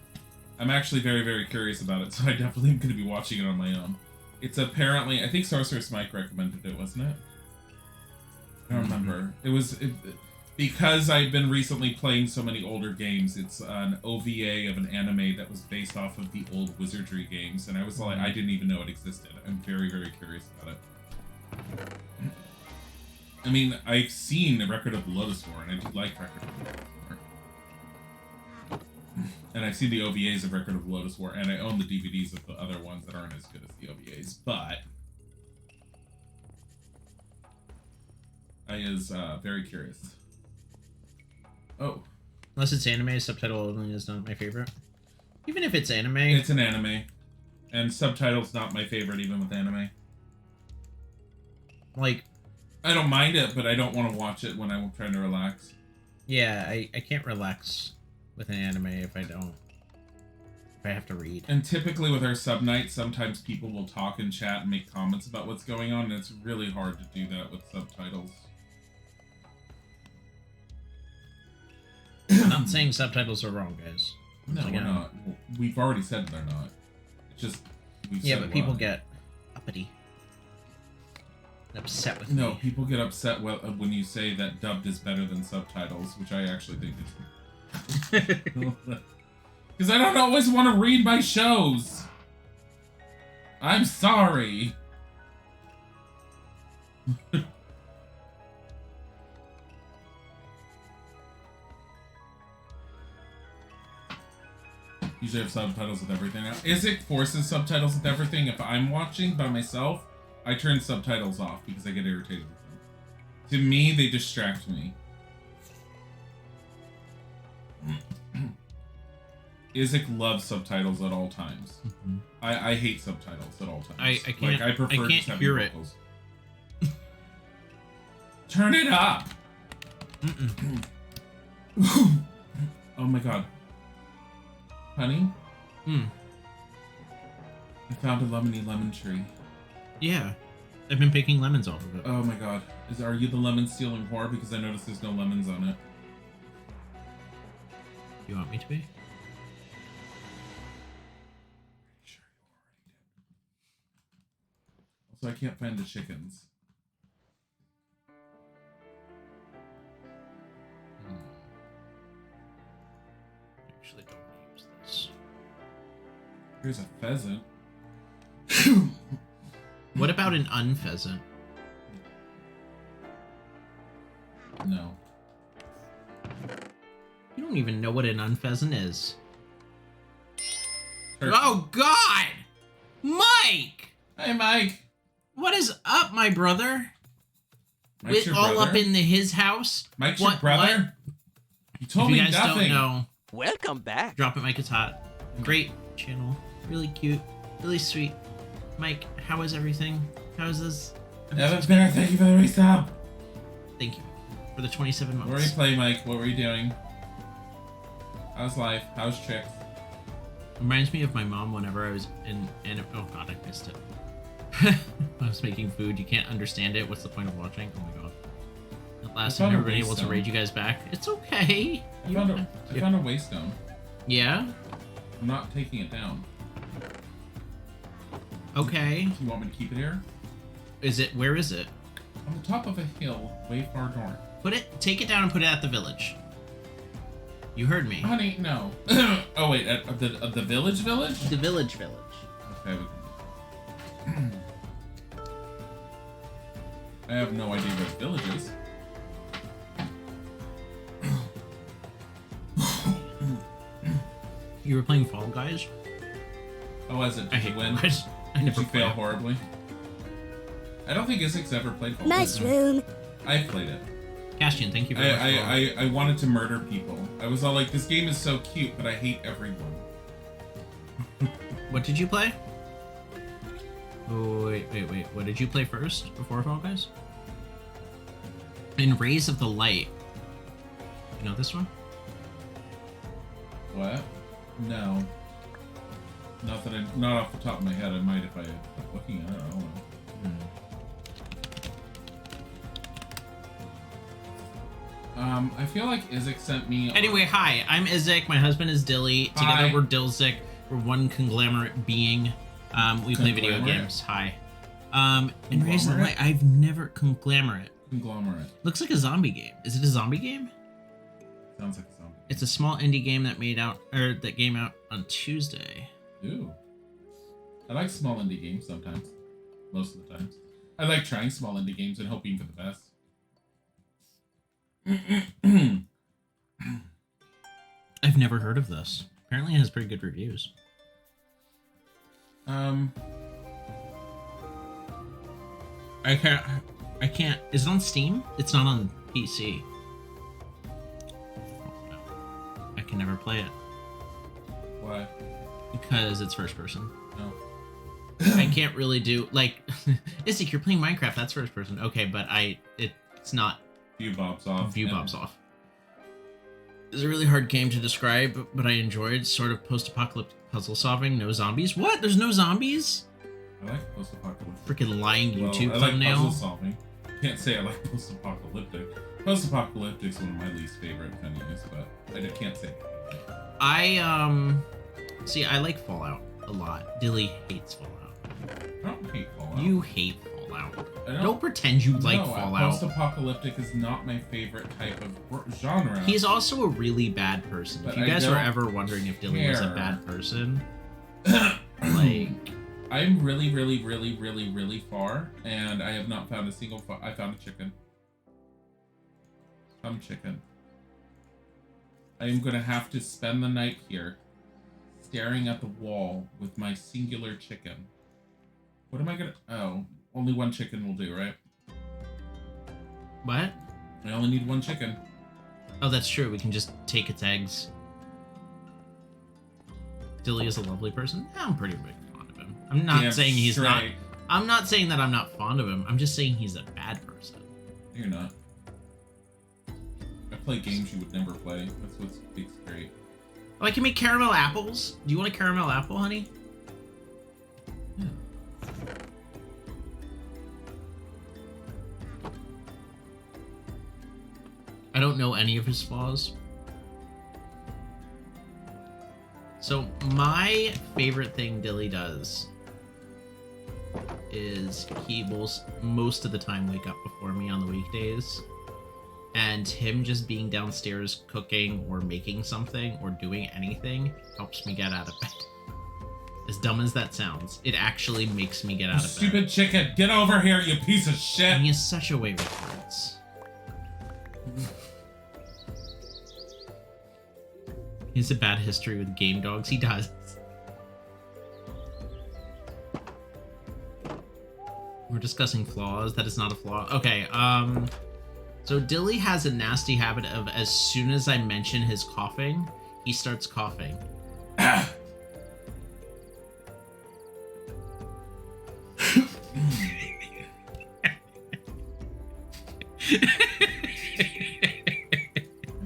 Speaker 2: I'm actually very, very curious about it, so I definitely am going to be watching it on my own. It's apparently, I think Sorceress Mike recommended it, wasn't it? I don't remember. It was, because I've been recently playing so many older games, it's an OVA of an anime that was based off of the old Wizardry games, and I was like, I didn't even know it existed. I'm very, very curious about it. I mean, I've seen a Record of the Lotus War, and I do like Record of the Lotus War. And I've seen the OVAs of Record of the Lotus War, and I own the DVDs of the other ones that aren't as good as the OVAs, but I is very curious. Oh.
Speaker 1: Unless it's anime, subtitle only is not my favorite. Even if it's anime.
Speaker 2: It's an anime. And subtitles not my favorite even with anime.
Speaker 1: Like,
Speaker 2: I don't mind it, but I don't want to watch it when I'm trying to relax.
Speaker 1: Yeah, I can't relax with an anime if I have to read.
Speaker 2: And typically with our sub nights, sometimes people will talk and chat and make comments about what's going on, and it's really hard to do that with subtitles.
Speaker 1: I'm not saying subtitles are wrong, guys.
Speaker 2: No, we're not. We've already said they're not. It's just
Speaker 1: yeah, but people get uppity. Upset with me.
Speaker 2: No, people get upset when you say that dubbed is better than subtitles, which I actually think is... Because I don't always want to read my shows! I'm sorry! Usually have subtitles with everything. Isaac forces subtitles with everything. If I'm watching by myself, I turn subtitles off because I get irritated with them. To me, they distract me. Isaac loves subtitles at all times. Mm-hmm. I hate subtitles at all times.
Speaker 1: I can't.
Speaker 2: Like, I prefer
Speaker 1: just hear it.
Speaker 2: Turn it up. Oh my god, honey. I found a lemon tree.
Speaker 1: Yeah, I've been picking lemons off of it.
Speaker 2: Oh my god, are you the lemon stealing whore? Because I noticed there's no lemons on it.
Speaker 1: You want me to be?
Speaker 2: So I can't find the chickens.
Speaker 1: Actually, don't use this.
Speaker 2: Here's a pheasant.
Speaker 1: What about an unpheasant?
Speaker 2: No.
Speaker 1: You don't even know what an unpheasant is.
Speaker 2: Turkey.
Speaker 1: Oh God, Mike!
Speaker 2: Hey, Mike.
Speaker 1: What is up, my brother?
Speaker 2: Mike's your
Speaker 1: all
Speaker 2: brother?
Speaker 1: up in his house.
Speaker 2: Mike's your brother? You told me
Speaker 1: nothing. If you guys
Speaker 2: nothing.
Speaker 1: don't know,
Speaker 4: welcome back.
Speaker 1: Drop It Mike is hot. Great channel. Really cute. Really sweet. Mike, how is everything? How is this?
Speaker 2: Evan's Bear, thank you for the resub.
Speaker 1: Thank you for the 27 months.
Speaker 2: What were you playing, Mike? What were you doing? How's life? How's tricks?
Speaker 1: Reminds me of my mom whenever I was in oh God, I missed it. I was making food. You can't understand it. What's the point of watching? Oh my god. At last,
Speaker 2: I
Speaker 1: I've
Speaker 2: found
Speaker 1: never
Speaker 2: a
Speaker 1: been able to
Speaker 2: waystone.
Speaker 1: raid you guys back. It's okay.
Speaker 2: I found a waystone.
Speaker 1: Yeah?
Speaker 2: I'm not taking it down.
Speaker 1: Okay.
Speaker 2: Do you want me to keep it here?
Speaker 1: Is it? Where is it?
Speaker 2: On the top of a hill, way far north.
Speaker 1: Take it down and put it at the village. You heard me.
Speaker 2: Honey, no. Oh wait, at the village?
Speaker 1: The village.
Speaker 2: Okay, we can... I have no idea where the village is.
Speaker 1: You were playing Fall Guys?
Speaker 2: Oh, as it
Speaker 1: I hate
Speaker 2: win?
Speaker 1: Fall Guys. I
Speaker 2: Did
Speaker 1: never
Speaker 2: you fail
Speaker 1: played.
Speaker 2: horribly? I don't think Izzik's ever played Fall Guys.
Speaker 3: Mushroom.
Speaker 2: I've played it.
Speaker 1: Castian, thank you very much.
Speaker 2: I wanted to murder people. I was all like, this game is so cute, but I hate everyone.
Speaker 1: What did you play? Oh, wait. What did you play first before Fall Guys? In Rays of the Light. You know this one?
Speaker 2: What? No. Not off the top of my head. I might if I kept looking at it. I don't know. I feel like Izzik sent me...
Speaker 1: Anyway, hi, I'm Izzik. My husband is Dilly. Together
Speaker 2: Hi.
Speaker 1: we're Dilzik. We're one conglomerate being. We play video
Speaker 2: Conglomerate?
Speaker 1: games. Hi. In Rays of the Light,
Speaker 2: Conglomerate?
Speaker 1: I've never... Conglomerate.
Speaker 2: Conglomerate.
Speaker 1: Looks like a zombie game. Is it a zombie game?
Speaker 2: Sounds like a zombie.
Speaker 1: It's a small indie game that came out on Tuesday.
Speaker 2: Ooh. I like small indie games sometimes. Most of the times. I like trying small indie games and hoping for the best.
Speaker 1: I've never heard of this. Apparently it has pretty good reviews. I can't. Is it on Steam? It's not on PC. I can never play it.
Speaker 2: Why?
Speaker 1: Because it's first person.
Speaker 2: No.
Speaker 1: I can't really do, like, Izzik, you're playing Minecraft, that's first person. Okay, but it's not.
Speaker 2: View bobs off.
Speaker 1: View bobs off. It's a really hard game to describe, but I enjoyed. Sort of post-apocalyptic puzzle solving. No zombies. What? There's no zombies?
Speaker 2: I like post-apocalyptic.
Speaker 1: Freaking lying YouTube
Speaker 2: I like
Speaker 1: thumbnail.
Speaker 2: puzzle solving. Can't say I like post-apocalyptic. Post-apocalyptic is one of my least favorite venues, but I can't say.
Speaker 1: See, I like Fallout a lot. Dilly hates Fallout.
Speaker 2: I don't hate Fallout.
Speaker 1: You hate Fallout.
Speaker 2: I
Speaker 1: Don't pretend you like
Speaker 2: no,
Speaker 1: Fallout.
Speaker 2: Post-apocalyptic is not my favorite type of genre.
Speaker 1: He's also a really bad person.
Speaker 2: But
Speaker 1: If you
Speaker 2: I
Speaker 1: guys were
Speaker 2: don't
Speaker 1: ever wondering if Dilly was a
Speaker 2: care.
Speaker 1: bad person, like,
Speaker 2: I'm really, really, really, really, really far, and I have not found a single. I found a chicken. Some chicken. I am gonna have to spend the night here, staring at the wall with my singular chicken. What am I gonna? Oh, only one chicken will do, right?
Speaker 1: what?
Speaker 2: I only need one chicken.
Speaker 1: Oh, that's true. We can just take its eggs. Dilly is a lovely person. I'm pretty big fond of him. I'm not
Speaker 2: Damn
Speaker 1: saying he's not.
Speaker 2: straight.
Speaker 1: I'm not saying that I'm not fond of him. I'm just saying he's a bad person.
Speaker 2: You're not. I play games you would never play. That's what's big straight.
Speaker 1: Oh, I can make caramel apples. Do you want a caramel apple, honey?
Speaker 2: Yeah.
Speaker 1: I don't know any of his flaws. So my favorite thing Dilly does is he will most of the time wake up before me on the weekdays, and him just being downstairs cooking or making something or doing anything helps me get out of bed. As dumb as that sounds, it actually makes me get out of bed.
Speaker 2: Stupid chicken, get over here, you piece of shit!
Speaker 1: And he has such a way with words. He has a bad history with game dogs. He does. We're discussing flaws. That is not a flaw. Okay, so Dilly has a nasty habit of as soon as I mention his coughing, he starts coughing.
Speaker 2: I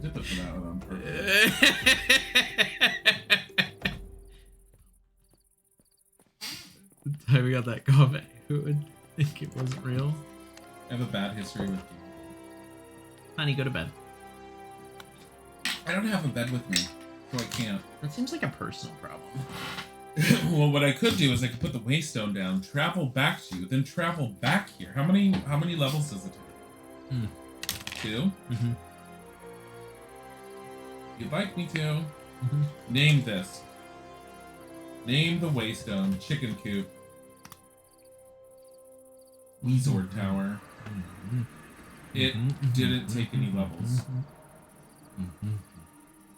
Speaker 2: did that on purpose.
Speaker 1: The time we got that comment. wasn't real.
Speaker 2: I have a bad history with you.
Speaker 1: Honey, go to bed.
Speaker 2: I don't have a bed with me, so I can't.
Speaker 1: That seems like a personal problem.
Speaker 2: Well, what I could do is I could put the waystone down, travel back to you, then travel back here. How many levels does it take? 2?
Speaker 1: Mm-hmm.
Speaker 2: You'd like me to? Name this. Name the waystone. Chicken coop. Resort tower. It didn't take any levels.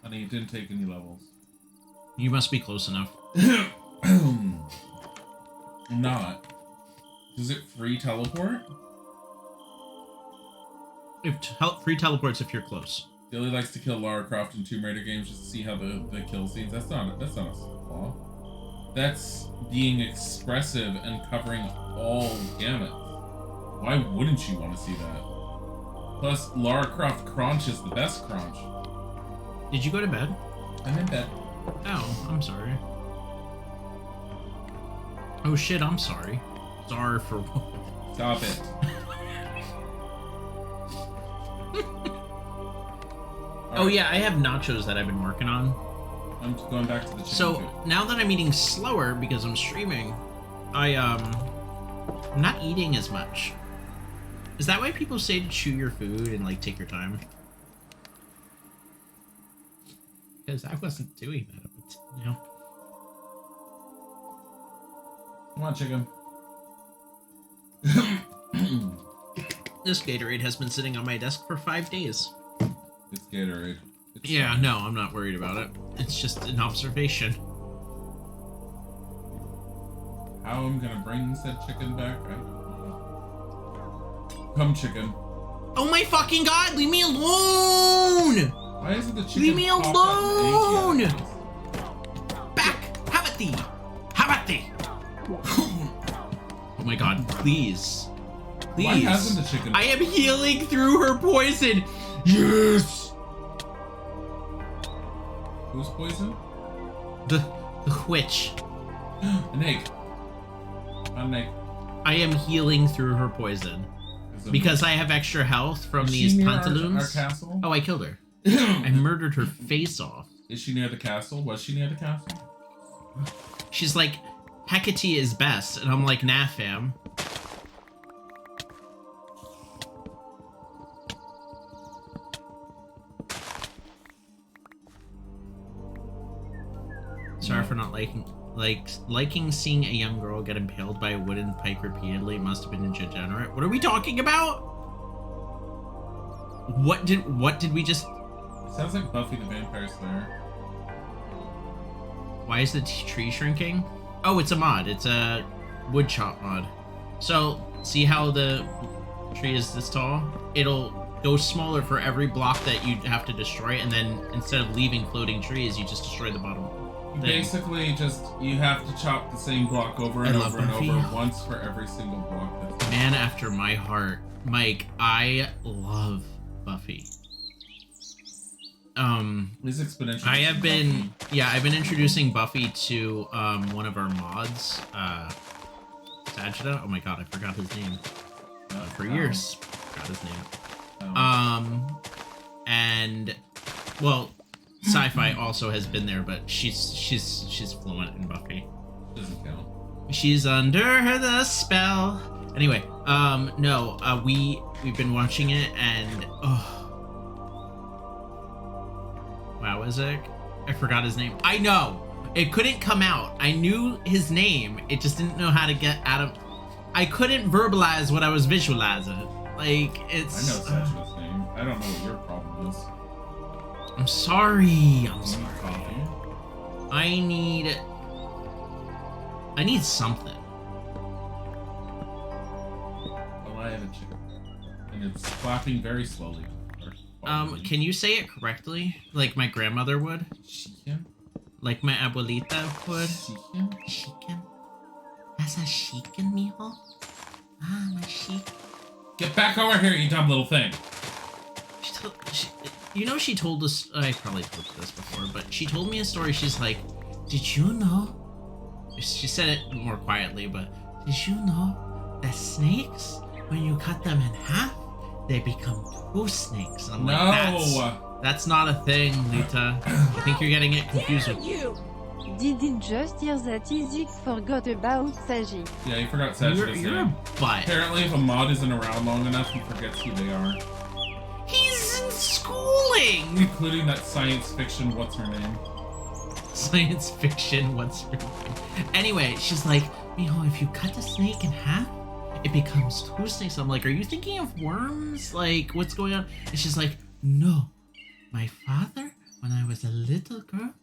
Speaker 2: Honey, it didn't take any levels.
Speaker 1: You must be close enough.
Speaker 2: Not. Does it free teleport?
Speaker 1: Free teleports if you're close.
Speaker 2: Dilly likes to kill Lara Croft in Tomb Raider games just to see how the kill scenes. That's not a flaw. That's being expressive and covering all gamut. Why wouldn't you want to see that? Plus, Lara Croft Crunch is the best Crunch.
Speaker 1: Did you go to bed?
Speaker 2: I'm in bed.
Speaker 1: Oh, I'm sorry. Oh shit, I'm sorry. Sorry for what?
Speaker 2: Stop it.
Speaker 1: Oh yeah, I have nachos that I've been working on.
Speaker 2: I'm going back to the chicken
Speaker 1: So
Speaker 2: coop.
Speaker 1: now that I'm eating slower because I'm streaming, I'm not eating as much. Is that why people say to chew your food and like take your time? Because I wasn't doing that up until now.
Speaker 2: Come on, chicken.
Speaker 1: This Gatorade has been sitting on my desk for 5 days.
Speaker 2: It's Gatorade. It's
Speaker 1: Yeah, no, I'm not worried about it. It's just an observation.
Speaker 2: How I'm gonna bring said chicken back? I don't know. Come, chicken.
Speaker 1: Oh my fucking god, leave me alone!
Speaker 2: Why isn't the chicken?
Speaker 1: Leave me
Speaker 2: popped up
Speaker 1: alone!
Speaker 2: yet?
Speaker 1: Back! Have at thee! Have at thee! Oh my god, please. Please.
Speaker 2: Why hasn't the chicken?
Speaker 1: I am healing through her poison! Yes!
Speaker 2: Who's poison?
Speaker 1: The witch.
Speaker 2: An egg. An egg.
Speaker 1: I am healing through her poison. Because I have extra health from
Speaker 2: Is
Speaker 1: these
Speaker 2: she near
Speaker 1: pantaloons.
Speaker 2: our castle?
Speaker 1: Oh, I killed her. I murdered her face off.
Speaker 2: Is she near the castle? Was she near the castle?
Speaker 1: She's like, Hecate is best. And I'm like, nah, fam. Sorry for not liking seeing a young girl get impaled by a wooden pike repeatedly. Must have been degenerate. What are we talking about? What did we just?
Speaker 2: It sounds like Buffy the Vampire Slayer.
Speaker 1: Why is the tree shrinking? Oh, it's a mod. It's a wood chop mod. So see how the tree is this tall? It'll go smaller for every block that you have to destroy, and then instead of leaving floating trees, you just destroy the bottom.
Speaker 2: Basically, just you have to chop the same block over and over and
Speaker 1: Buffy.
Speaker 2: over once for every single block.
Speaker 1: Man after my heart, Mike. I love Buffy.
Speaker 2: Is exponential.
Speaker 1: I have been, yeah, I've been introducing Buffy to one of our mods, Sagita. Oh my god, I forgot his name. For years, forgot his name. And well, Sci-Fi also has been there, but she's fluent in Buffy.
Speaker 2: Doesn't count. She's
Speaker 1: She's under the spell. Anyway, no, we've been watching it, and wow, Isaac, I forgot his name. I know it couldn't come out. I knew his name. It just didn't know how to get out of. I couldn't verbalize what I was visualizing. Like it's.
Speaker 2: I know Satch's name. I don't know what your problem is.
Speaker 1: I'm sorry. I'm
Speaker 2: You
Speaker 1: sorry.
Speaker 2: need coffee?
Speaker 1: I need something.
Speaker 2: Well, I have a chicken, and it's clapping very slowly.
Speaker 1: Can you say it correctly? Like my grandmother would?
Speaker 2: Chicken?
Speaker 1: Like my abuelita would?
Speaker 2: Chicken?
Speaker 1: Chicken? That's a chicken, mijo? Ah, my chicken.
Speaker 2: Get back over here, you dumb little thing!
Speaker 1: She told us, I probably told this before, but she told me a story. She's like, did you know? She said it more quietly, but did you know the snakes, when you cut them in half, they become two snakes. And I'm like, that's not a thing, Lita. I think you're getting it confused with
Speaker 3: you.
Speaker 4: Did it just hear that Dilzik forgot about Sagi?
Speaker 2: Yeah, he forgot Sagittarius.
Speaker 1: You're a butt.
Speaker 2: Apparently, if a mod isn't around long enough, he forgets who they are.
Speaker 1: He's in schooling!
Speaker 2: Including that science fiction, what's her name?
Speaker 1: Science fiction, what's her name? Anyway, she's like, Miho, if you cut the snake in half, it becomes two snakes. I'm like, are you thinking of worms? Like, what's going on? And she's like, no. My father, when I was a little girl,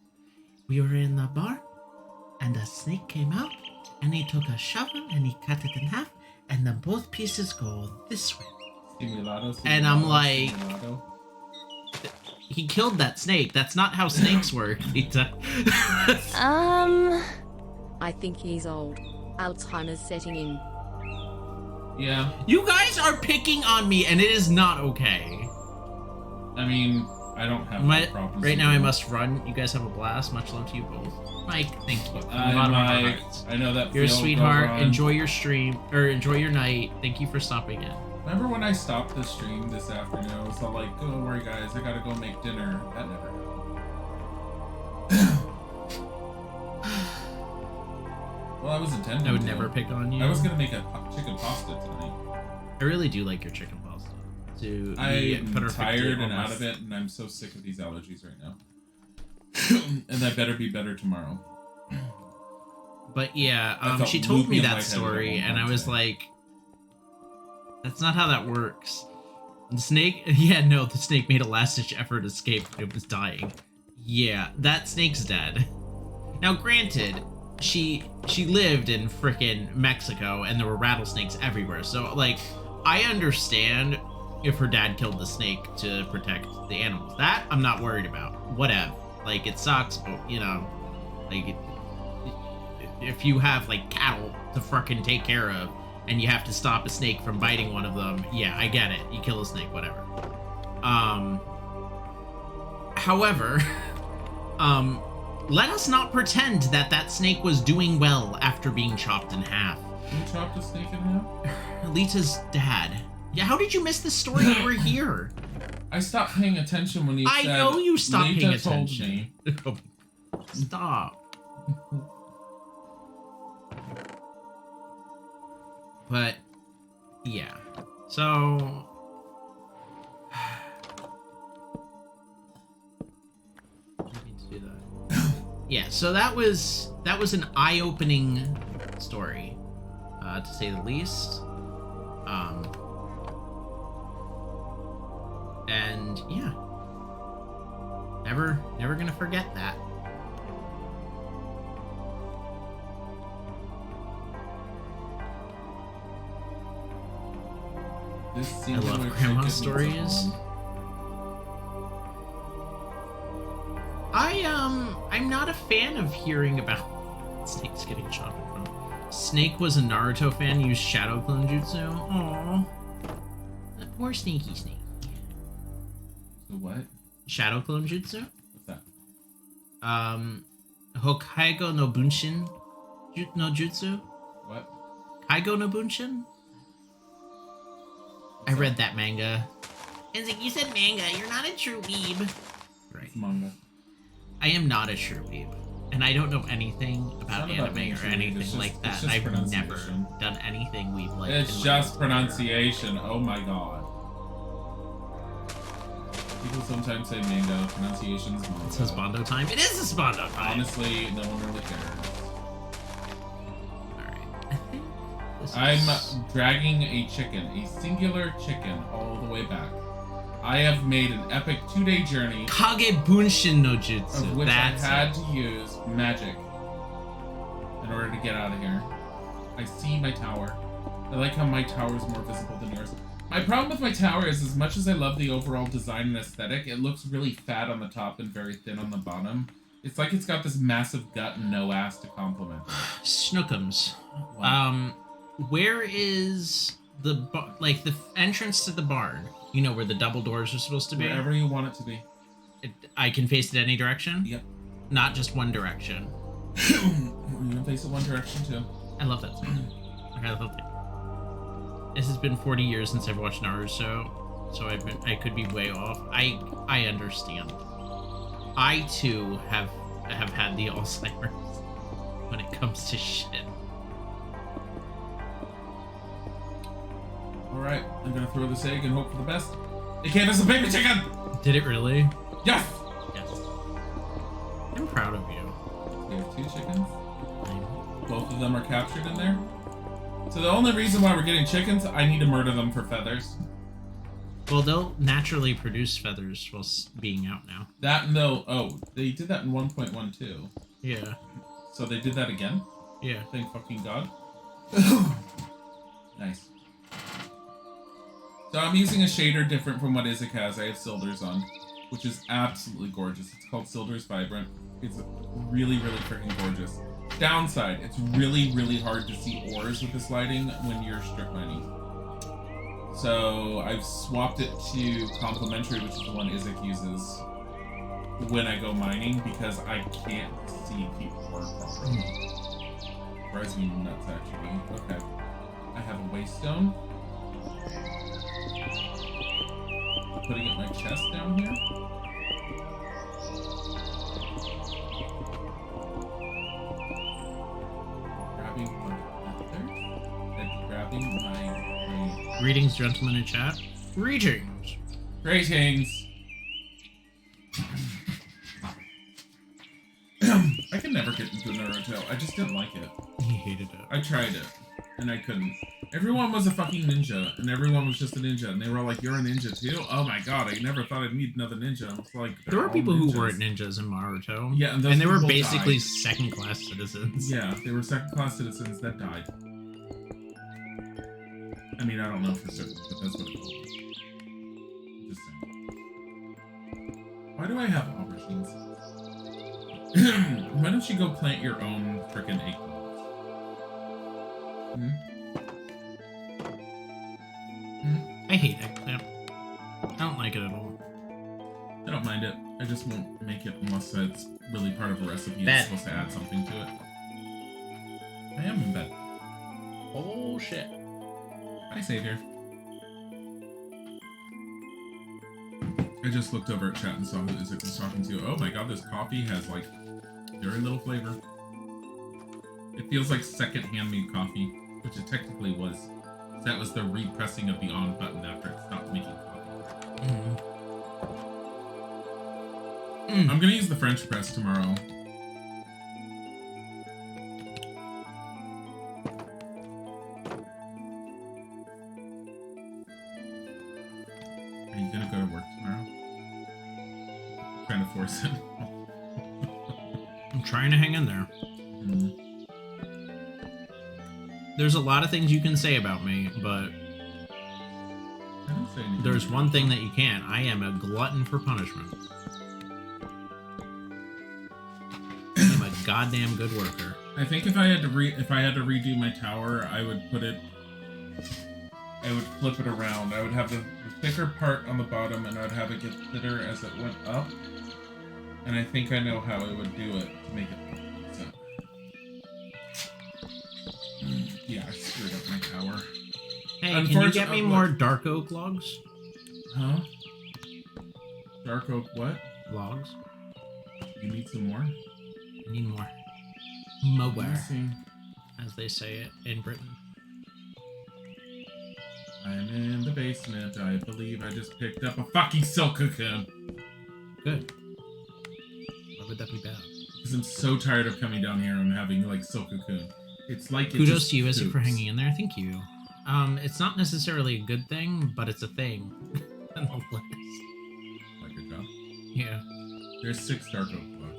Speaker 1: we were in the bar, and a snake came out, and he took a shovel, and he cut it in half, and then both pieces go this way. And I'm like, he killed that snake. That's not how snakes work, Lita.
Speaker 5: I think he's old. Alzheimer's setting in.
Speaker 2: Yeah.
Speaker 1: You guys are picking on me, and it is not okay.
Speaker 2: I mean, I don't have problems.
Speaker 1: Right now I must run. You guys have a blast. Much love to you both. Mike, thank you.
Speaker 2: Mike, I know that
Speaker 1: you're a sweetheart. Enjoy your stream, or enjoy your night. Thank you for stopping in.
Speaker 2: Remember when I stopped the stream this afternoon? I was all like, don't worry guys, I gotta go make dinner. That never happened. Well, I was intending
Speaker 1: I would never pick on you.
Speaker 2: I was gonna make a chicken pasta tonight.
Speaker 1: I really do like your chicken pasta.
Speaker 2: I'm tired and out of it, and I'm so sick of these allergies right now. And that better be better tomorrow.
Speaker 1: But yeah, she told me that story, and I was like, that's not how that works. The snake, yeah, no, the snake made a last-ditch effort to escape. It was dying. Yeah, that snake's dead. Now, granted, she lived in frickin' Mexico, and there were rattlesnakes everywhere. So, like, I understand if her dad killed the snake to protect the animals. That I'm not worried about. Whatever. Like, it sucks, but, you know, like, if you have, like, cattle to frickin' take care of, and you have to stop a snake from biting one of them, yeah, I get it. You kill a snake, whatever. However, let us not pretend that that snake was doing well after being chopped in half.
Speaker 2: You chopped a snake in half?
Speaker 1: Lita's dad. Yeah, how did you miss this story? You were here.
Speaker 2: I stopped paying attention when you said,
Speaker 1: I know you stopped
Speaker 2: Lita
Speaker 1: paying attention.
Speaker 2: Told me.
Speaker 1: Stop. But, yeah. So... Yeah, so that was an eye-opening story, to say the least. And yeah, never gonna forget that. I love grandma stories. I'm not a fan of hearing about snakes getting shot in front. Snake was a Naruto fan, used Shadow Clone Jutsu. Aww. That poor sneaky snake.
Speaker 2: The what?
Speaker 1: Shadow Clone Jutsu?
Speaker 2: What's that?
Speaker 1: Hokkaigo no Bunshin no Jutsu?
Speaker 2: What?
Speaker 1: Kaigo no Bunshin? I read that manga. And like, you said manga, you're not a true weeb. Right.
Speaker 2: It's manga.
Speaker 1: I am not a true weeb. And I don't know anything about anime or anything like that. I've never done anything weeb like.
Speaker 2: It's just pronunciation. Oh my god. People sometimes say manga. Pronunciation's manga.
Speaker 1: It's Husbando time. It is Husbando time.
Speaker 2: Honestly, no one really cares.
Speaker 1: Alright.
Speaker 2: I'm dragging a chicken, a singular chicken, all the way back. I have made an epic 2-day journey.
Speaker 1: Kage Bunshin no Jutsu.
Speaker 2: Of which I had to use magic in order to get out of here. I see my tower. I like how my tower is more visible than yours. My problem with my tower is, as much as I love the overall design and aesthetic, it looks really fat on the top and very thin on the bottom. It's like it's got this massive gut and no ass to complement it.
Speaker 1: Snookums.
Speaker 2: Wow.
Speaker 1: Where is the entrance to the barn? You know where the double doors are supposed to be?
Speaker 2: Wherever you want it to be.
Speaker 1: I can face it any direction?
Speaker 2: Yep.
Speaker 1: Not just one direction.
Speaker 2: You can face it one direction too.
Speaker 1: I love that song. Okay, I love This has been 40 years since I've watched Naruto, so I could be way off. I understand. I too have had the Alzheimer's when it comes to shit.
Speaker 2: Alright, I'm gonna throw this egg and hope for the best. It came as a baby chicken!
Speaker 1: Did it really?
Speaker 2: Yes!
Speaker 1: Yes. I'm proud of you.
Speaker 2: We have 2 chickens. Both of them are captured in there. So the only reason why we're getting chickens, I need to murder them for feathers.
Speaker 1: Well, they'll naturally produce feathers while being out now.
Speaker 2: That, no, oh, they did that in 1.12.
Speaker 1: Yeah.
Speaker 2: So they did that again?
Speaker 1: Yeah.
Speaker 2: Thank fucking God. Nice. So I'm using a shader different from what Isaac has. I have Silder's on, which is absolutely gorgeous. It's called Silder's Vibrant. It's really, really freaking gorgeous. Downside, it's really, really hard to see ores with this lighting when you're strip mining. So I've swapped it to complementary, which is the one Isaac uses when I go mining, because I can't see ore properly. Drives me nuts, actually. Okay. I have a waste stone. Putting it in my chest down here. Grabbing my feathers. And grabbing my...
Speaker 1: Greetings, gentlemen in chat. Greetings.
Speaker 2: Greetings. I could never get into Naruto. I just didn't like it.
Speaker 1: He hated it.
Speaker 2: I tried it, and I couldn't. Everyone was a fucking ninja, and everyone was just a ninja, and they were all like, "You're a ninja too? Oh my god, I never thought I'd need another ninja." I was like,
Speaker 1: there were people who weren't ninjas in Naruto.
Speaker 2: Yeah, and
Speaker 1: they were
Speaker 2: people
Speaker 1: basically
Speaker 2: died.
Speaker 1: second-class citizens.
Speaker 2: Yeah, they were second-class citizens that died. I mean, I don't know for certain, but that's what it was. Just saying. Why do I have aubergines? Why don't you go plant your own frickin' eggplants?
Speaker 1: I hate eggplant. I don't like it at all.
Speaker 2: I don't mind it. I just won't make it unless it's really part of a recipe.
Speaker 1: Bed.
Speaker 2: It's supposed to add something to it. I am in bed.
Speaker 1: Oh shit.
Speaker 2: Hi, Savior. I just looked over at chat and saw who Isaac was talking to. Oh my god, this coffee has like very little flavor. It feels like second-hand made coffee, which it technically was. That was the repressing of the on button after it stopped making coffee. I'm gonna use the French press tomorrow. Are you gonna go to work tomorrow? I'm trying to force it.
Speaker 1: I'm trying to hang in there.
Speaker 2: Mm.
Speaker 1: There's a lot of things you can say about me, but
Speaker 2: I don't say anything.
Speaker 1: there's one thing that you can't. I am a glutton for punishment. I'm a goddamn good worker.
Speaker 2: I think if I had to redo my tower, I would flip it around. I would have the thicker part on the bottom, and I would have it get thinner as it went up. And I think I know how I would do it to make it decent. Yeah, I screwed up my tower.
Speaker 1: Hey, can you get me more dark oak logs?
Speaker 2: Huh? Dark oak what?
Speaker 1: Logs?
Speaker 2: You need some more?
Speaker 1: I need more.
Speaker 2: Let me
Speaker 1: Mower,
Speaker 2: see.
Speaker 1: as they say it in Britain.
Speaker 2: I'm in the basement. I believe I just picked up a fucking silk cocoon.
Speaker 1: Good. Why would that be bad?
Speaker 2: Because I'm so tired of coming down here and having like silk cocoon. It's like it
Speaker 1: Kudos
Speaker 2: just
Speaker 1: to you, Isaac, for
Speaker 2: poops.
Speaker 1: hanging in there. Thank you. It's not necessarily a good thing, but it's a thing. Nonetheless.
Speaker 2: Like a job.
Speaker 1: Yeah.
Speaker 2: There's 6 dark oak blocks.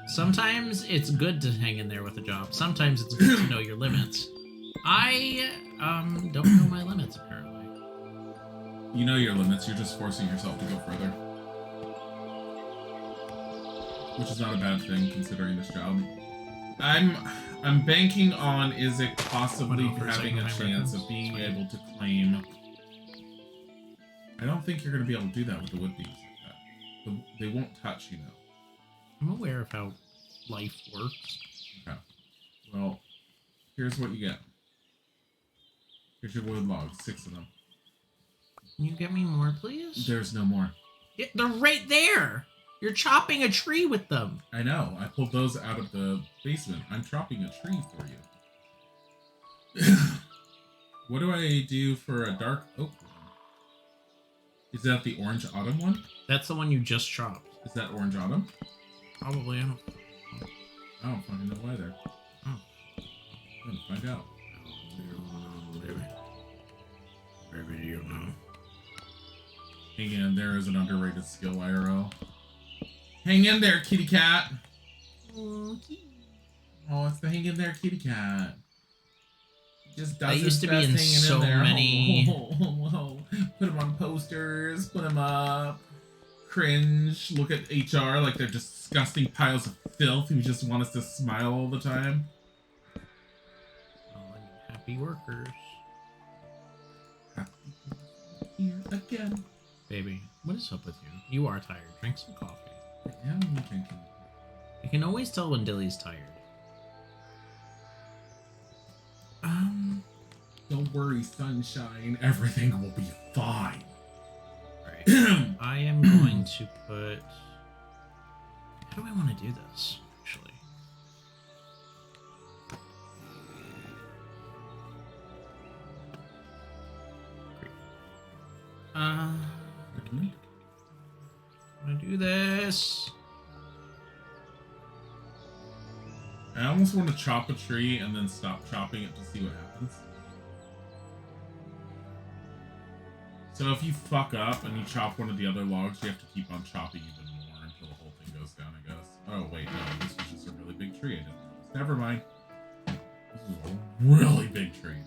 Speaker 1: Sometimes it's good to hang in there with a job. Sometimes it's good to know your limits. I don't know my limits apparently.
Speaker 2: You know your limits. You're just forcing yourself to go further, which is not a bad thing considering this job. I'm banking on Isaac possibly
Speaker 1: Hold on for a
Speaker 2: having a
Speaker 1: second,
Speaker 2: chance
Speaker 1: my
Speaker 2: of being
Speaker 1: reference.
Speaker 2: able to claim. I don't think you're going to be able to do that with the wood beams like that. They won't touch, you know.
Speaker 1: I'm aware of how life works.
Speaker 2: Okay. Well, here's what you get. Here's your wood logs, 6 of them.
Speaker 1: Can you get me more, please?
Speaker 2: There's no more.
Speaker 1: Yeah, they're right there. You're chopping a tree with them.
Speaker 2: I know. I pulled those out of the basement. I'm chopping a tree for you. What do I do for a dark oak one? Is that the orange autumn one?
Speaker 1: That's the one you just chopped.
Speaker 2: Is that orange autumn?
Speaker 1: Probably.
Speaker 2: I don't fucking know either.
Speaker 1: Oh.
Speaker 2: I'm gonna find out.
Speaker 1: Maybe you know.
Speaker 2: Again, there is an underrated skill IRL. Hang in there, kitty cat. Oh, it's the hang in there, kitty cat. Just does
Speaker 1: I used to be in
Speaker 2: hanging
Speaker 1: so
Speaker 2: in there.
Speaker 1: many.
Speaker 2: Put him on posters. Put him up. Cringe. Look at HR like they're disgusting piles of filth who just want us to smile all the time.
Speaker 1: Oh, happy workers.
Speaker 2: Here again.
Speaker 1: Baby, what is up with you? You are tired. Drink some coffee.
Speaker 2: I am drinking.
Speaker 1: You can always tell when Dilly's tired.
Speaker 2: Don't worry, sunshine. Everything will be fine.
Speaker 1: Alright. I am going to put... How do I want to do this, actually? Great. I want to do this.
Speaker 2: I almost want to chop a tree and then stop chopping it to see what happens. So if you fuck up and you chop one of the other logs, you have to keep on chopping even more until the whole thing goes down, I guess. Oh, wait, no, this was just a really big tree. I didn't notice. Never mind. This is a really big tree.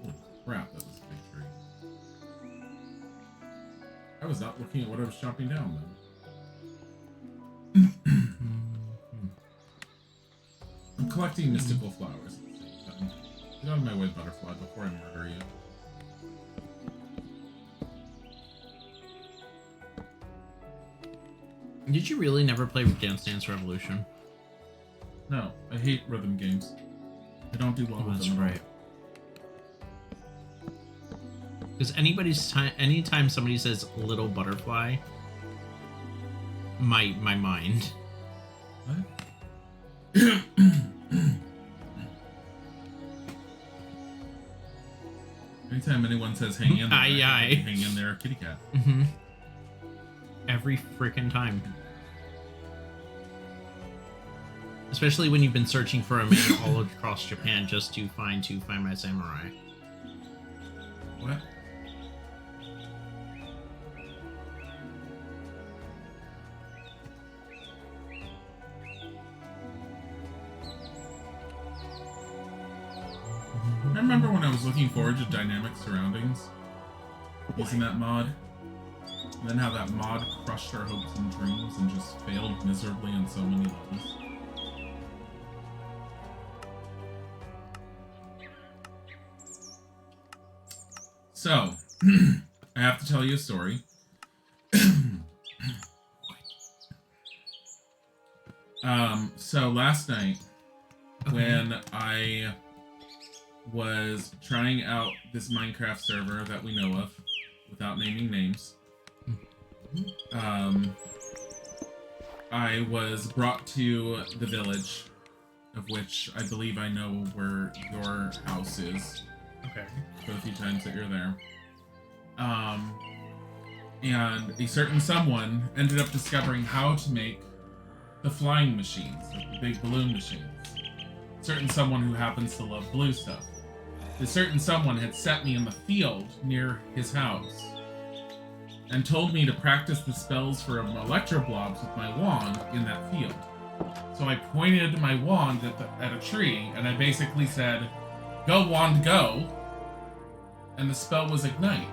Speaker 2: Holy crap, that was a big tree. I was not looking at what I was chopping down, though. I'm collecting mystical flowers at the same time. Get out of my way, butterfly, before I murder you.
Speaker 1: Did you really never play Dance Dance Revolution?
Speaker 2: No, I hate rhythm games. I don't do well with
Speaker 1: That's
Speaker 2: them.
Speaker 1: right. Because anytime somebody says little butterfly, my mind.
Speaker 2: What? Anytime anyone says hang in there, hang in there, kitty cat.
Speaker 1: Mm-hmm. Every freaking time. Especially when you've been searching for a man all across Japan just to find 2-5 Samurai.
Speaker 2: What? I remember when I was looking forward to dynamic surroundings, using that mod, and then how that mod crushed our hopes and dreams and just failed miserably on so many levels. So, I have to tell you a story. So last night, when I was trying out this Minecraft server that we know of, without naming names, I was brought to the village, of which I believe I know where your house is.
Speaker 1: Okay.
Speaker 2: For the few times that you're there. And a certain someone ended up discovering how to make the flying machines, like the big balloon machines. Certain someone who happens to love blue stuff. The certain someone had set me in the field near his house and told me to practice the spells for electro blobs with my wand in that field. So I pointed my wand at a tree and I basically said, "Go wand, go," and the spell was ignite,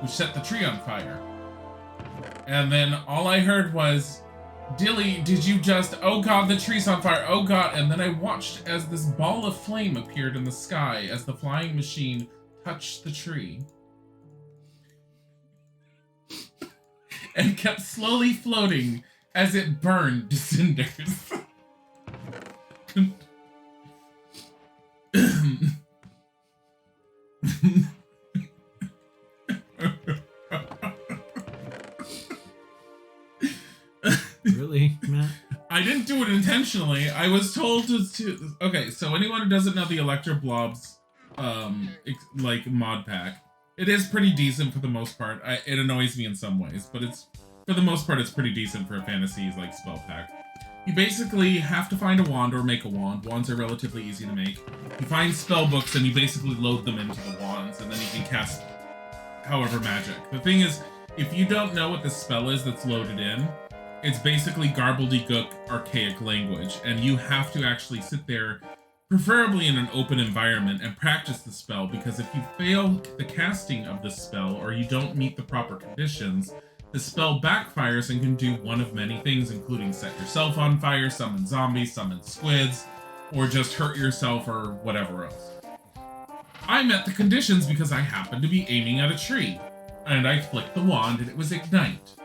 Speaker 2: which set the tree on fire. And then all I heard was, "Dilly, did you just, oh god, the tree's on fire, oh god," and then I watched as this ball of flame appeared in the sky as the flying machine touched the tree. And kept slowly floating as it burned to cinders.
Speaker 1: Really, Matt?
Speaker 2: I didn't do it intentionally. I was told to. Okay, so anyone who doesn't know the Electro Blobs, like mod pack, it is pretty decent for the most part. It annoys me in some ways, but it's for the most part it's pretty decent for a fantasy like spell pack. You basically have to find a wand or make a wand. Wands are relatively easy to make. You find spell books and you basically load them into the wands, and then you can cast however magic. The thing is, if you don't know what the spell is that's loaded in, it's basically garbledygook archaic language, and you have to actually sit there, preferably in an open environment, and practice the spell, because if you fail the casting of the spell or you don't meet the proper conditions, the spell backfires and can do one of many things, including set yourself on fire, summon zombies, summon squids, or just hurt yourself or whatever else. I met the conditions because I happened to be aiming at a tree, and I flicked the wand and it was Ignite.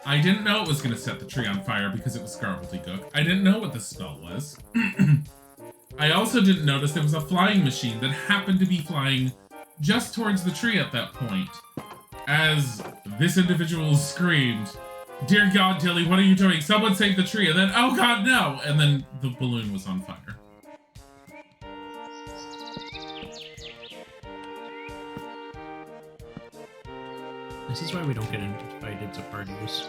Speaker 2: I didn't know it was going to set the tree on fire because it was Garbledygook. I didn't know what the spell was. I also didn't notice there was a flying machine that happened to be flying just towards the tree at that point. As this individual screamed, "Dear God, Dilly, what are you doing? Someone save the tree!" And then, "Oh God, no!" And then the balloon was on fire.
Speaker 1: This is why we don't get invited to parties.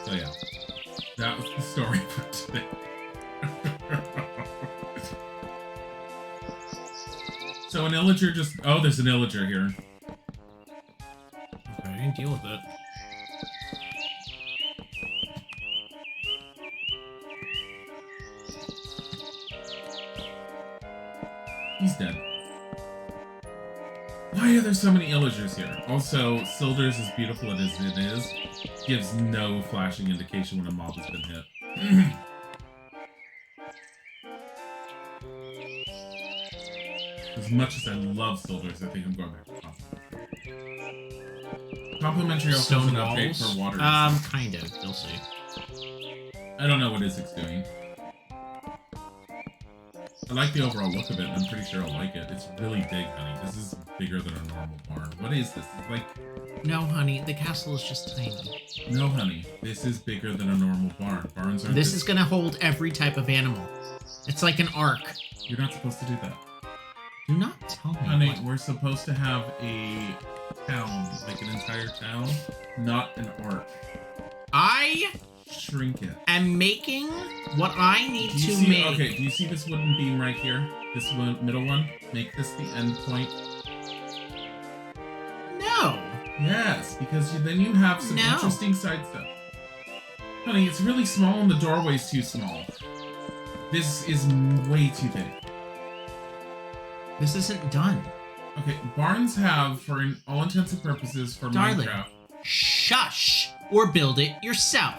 Speaker 2: So yeah, that was the story for today. So an illager just... Oh, there's an illager here.
Speaker 1: Okay, deal with it.
Speaker 2: He's dead. Why are there so many illagers here? Also, Sildur's, as beautiful as it is, gives no flashing indication when a mob has been hit. As much as I love Sildur's, I think I'm going back to Complimentary. Complimentary also has an update for water.
Speaker 1: Kind of. You'll see.
Speaker 2: I don't know what Izik's doing. I like the overall look of it, and I'm pretty sure I'll like it. It's really big, honey. This is bigger than a normal barn. What is this? It's like...
Speaker 1: No, honey. The castle is just tiny.
Speaker 2: No, honey. This is bigger than a normal barn. Barns aren't...
Speaker 1: This is gonna hold every type of animal. It's like an ark.
Speaker 2: You're not supposed to do that.
Speaker 1: Do not tell me.
Speaker 2: Honey,
Speaker 1: what...
Speaker 2: we're supposed to have a town, like an entire town, not an ark.
Speaker 1: I
Speaker 2: Shrink it.
Speaker 1: am making what I need to make.
Speaker 2: Okay, do you see this wooden beam right here? This one, middle one? Make this the end point.
Speaker 1: No.
Speaker 2: Yes, because then you have some interesting side stuff. Honey, it's really small and the doorway's too small. This is way too big.
Speaker 1: This isn't done.
Speaker 2: Okay, barns have, for all intents and purposes, for
Speaker 1: Darling,
Speaker 2: Minecraft...
Speaker 1: Shush! Or build it yourself.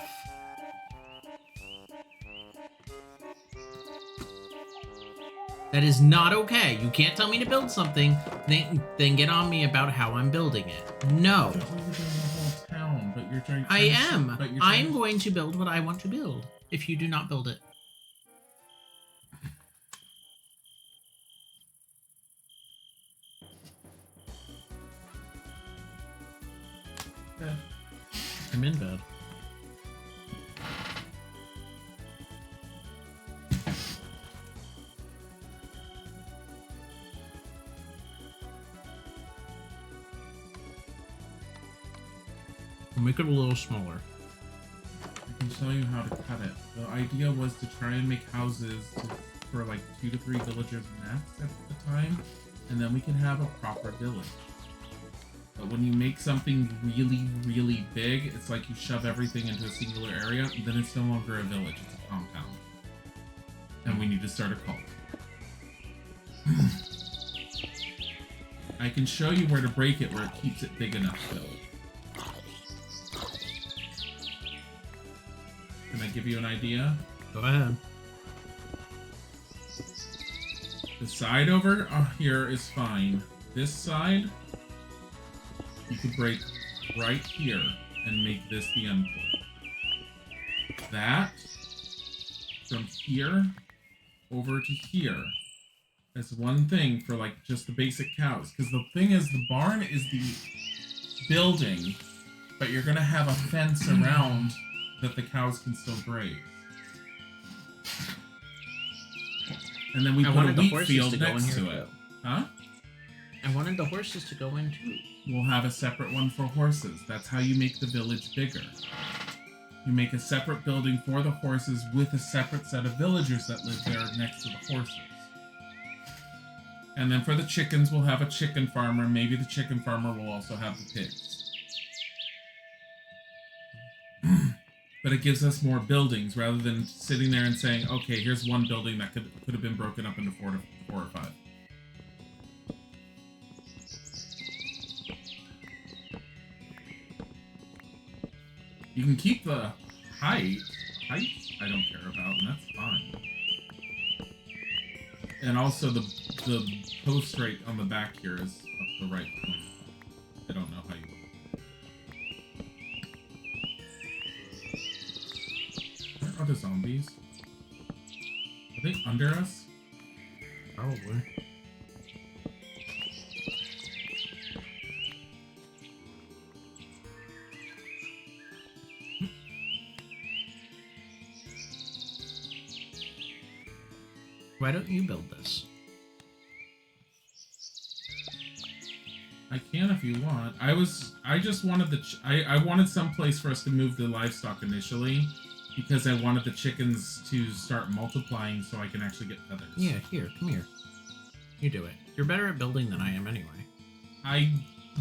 Speaker 1: That is not okay. You can't tell me to build something, then get on me about how I'm building it. No.
Speaker 2: I thought we were doing the whole town, but you're trying to...
Speaker 1: I am. I'm going to build what I want to build, if you do not build it. I'm in bed. I'll make it a little smaller.
Speaker 2: I can show you how to cut it. The idea was to try and make houses for like 2 to 3 villagers max at the time, and then we can have a proper village. But when you make something really, really big, it's like you shove everything into a singular area, then it's no longer a village, it's a compound. And we need to start a cult. I can show you where to break it where it keeps it big enough, though. Can I give you an idea?
Speaker 1: Go ahead.
Speaker 2: The side over here is fine. This side, you could break right here and make this the end point. That from here over to here as one thing for like just the basic cows. Because the thing is, the barn is the building, but you're gonna have a fence around that the cows can still graze. And then we put a wheat field next to it. Huh?
Speaker 1: I wanted the horses to go in too.
Speaker 2: We'll have a separate one for horses. That's how you make the village bigger. You make a separate building for the horses with a separate set of villagers that live there next to the horses. And then for the chickens, we'll have a chicken farmer. Maybe the chicken farmer will also have the pigs. But it gives us more buildings rather than sitting there and saying, okay, here's one building that could have been broken up into four or five. You can keep the height. Height, I don't care about, and that's fine. And also the post rate on the back here is up the right point. I don't know how you... Where are the zombies? Are they under us?
Speaker 1: Probably. Why don't you build this?
Speaker 2: I can if you want. I just wanted I wanted some place for us to move the livestock initially, because I wanted the chickens to start multiplying so I can actually get feathers.
Speaker 1: Yeah, here, come here. You do it. You're better at building than I am anyway.
Speaker 2: I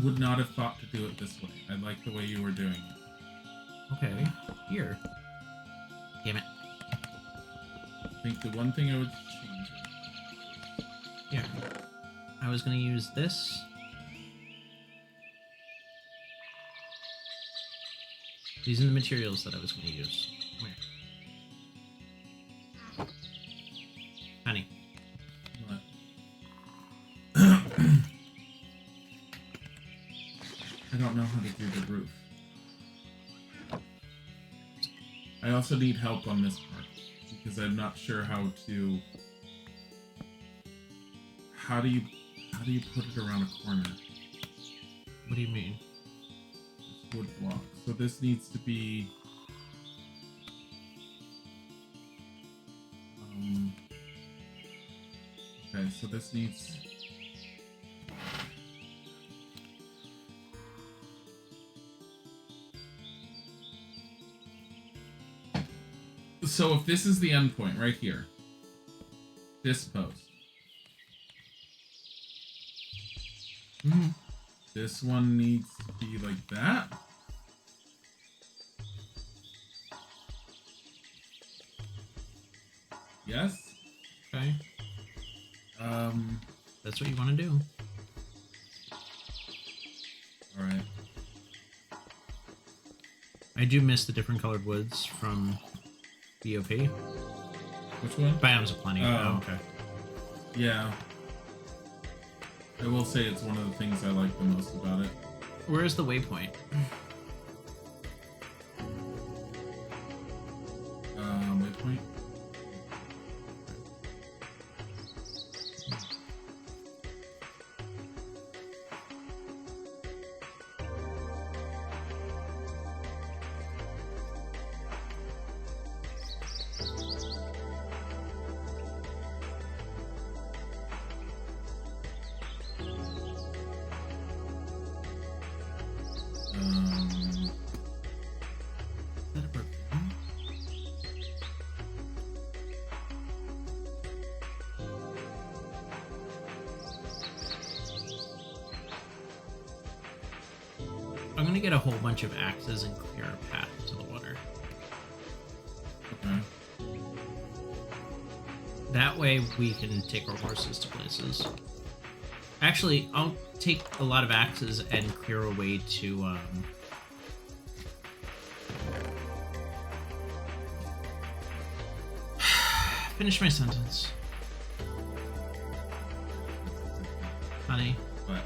Speaker 2: would not have thought to do it this way. I like the way you were doing it.
Speaker 1: Okay, here. Damn it.
Speaker 2: I think the one thing I would change
Speaker 1: Yeah. I was gonna use this. These are the materials that I was gonna use. Come here. Honey.
Speaker 2: What? I don't know how to do the roof. I also need help on this part, because I'm not sure how to... How do you put it around a corner?
Speaker 1: What do you mean?
Speaker 2: This wood block. So this needs to be... Okay, so this needs... So if this is the end point right here, this post. This one needs to be like that. Yes.
Speaker 1: Okay. That's what you want to do.
Speaker 2: All right.
Speaker 1: I do miss the different colored woods from BOP.
Speaker 2: Which one?
Speaker 1: Biomes of Plenty. Oh, okay.
Speaker 2: Yeah. I will say it's one of the things I like the most about it.
Speaker 1: Where's the waypoint?
Speaker 2: Waypoint?
Speaker 1: I'm gonna get a whole bunch of axes and clear a path to the water.
Speaker 2: Okay.
Speaker 1: That way we can take our horses to places. Actually, I'll take a lot of axes and clear a way to, finish my sentence. Honey.
Speaker 2: But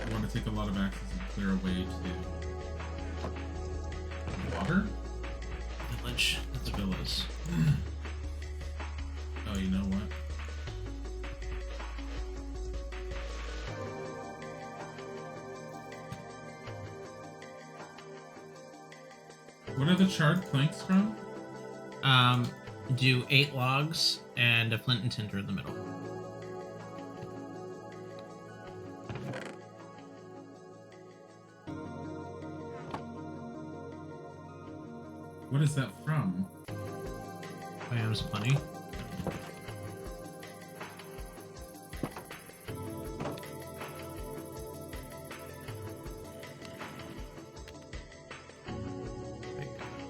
Speaker 2: I want to take a lot of axes and clear a way to water?
Speaker 1: Village. That's villas.
Speaker 2: Oh, you know what? What are the charred planks from?
Speaker 1: Do 8 logs and a flint and tinder in the middle.
Speaker 2: What is that from?
Speaker 1: Bam's plenty.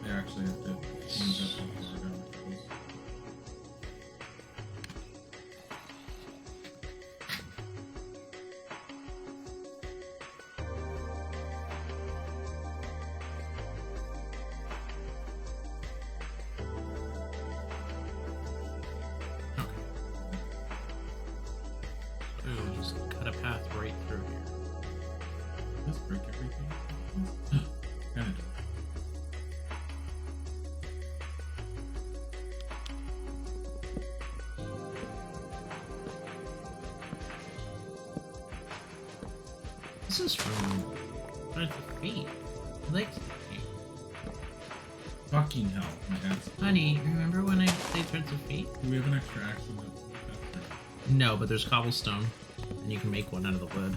Speaker 2: They actually have to change up the order.
Speaker 1: Ooh, just cut a path right through here.
Speaker 2: Does this break everything? Kind of does.
Speaker 1: This is from Threads of Fate. I like Fate.
Speaker 2: Fucking hell, my head's.
Speaker 1: Honey, remember when I played Threads of Fate?
Speaker 2: Do we have an extra action?
Speaker 1: No, but there's cobblestone, and you can make one out of the wood.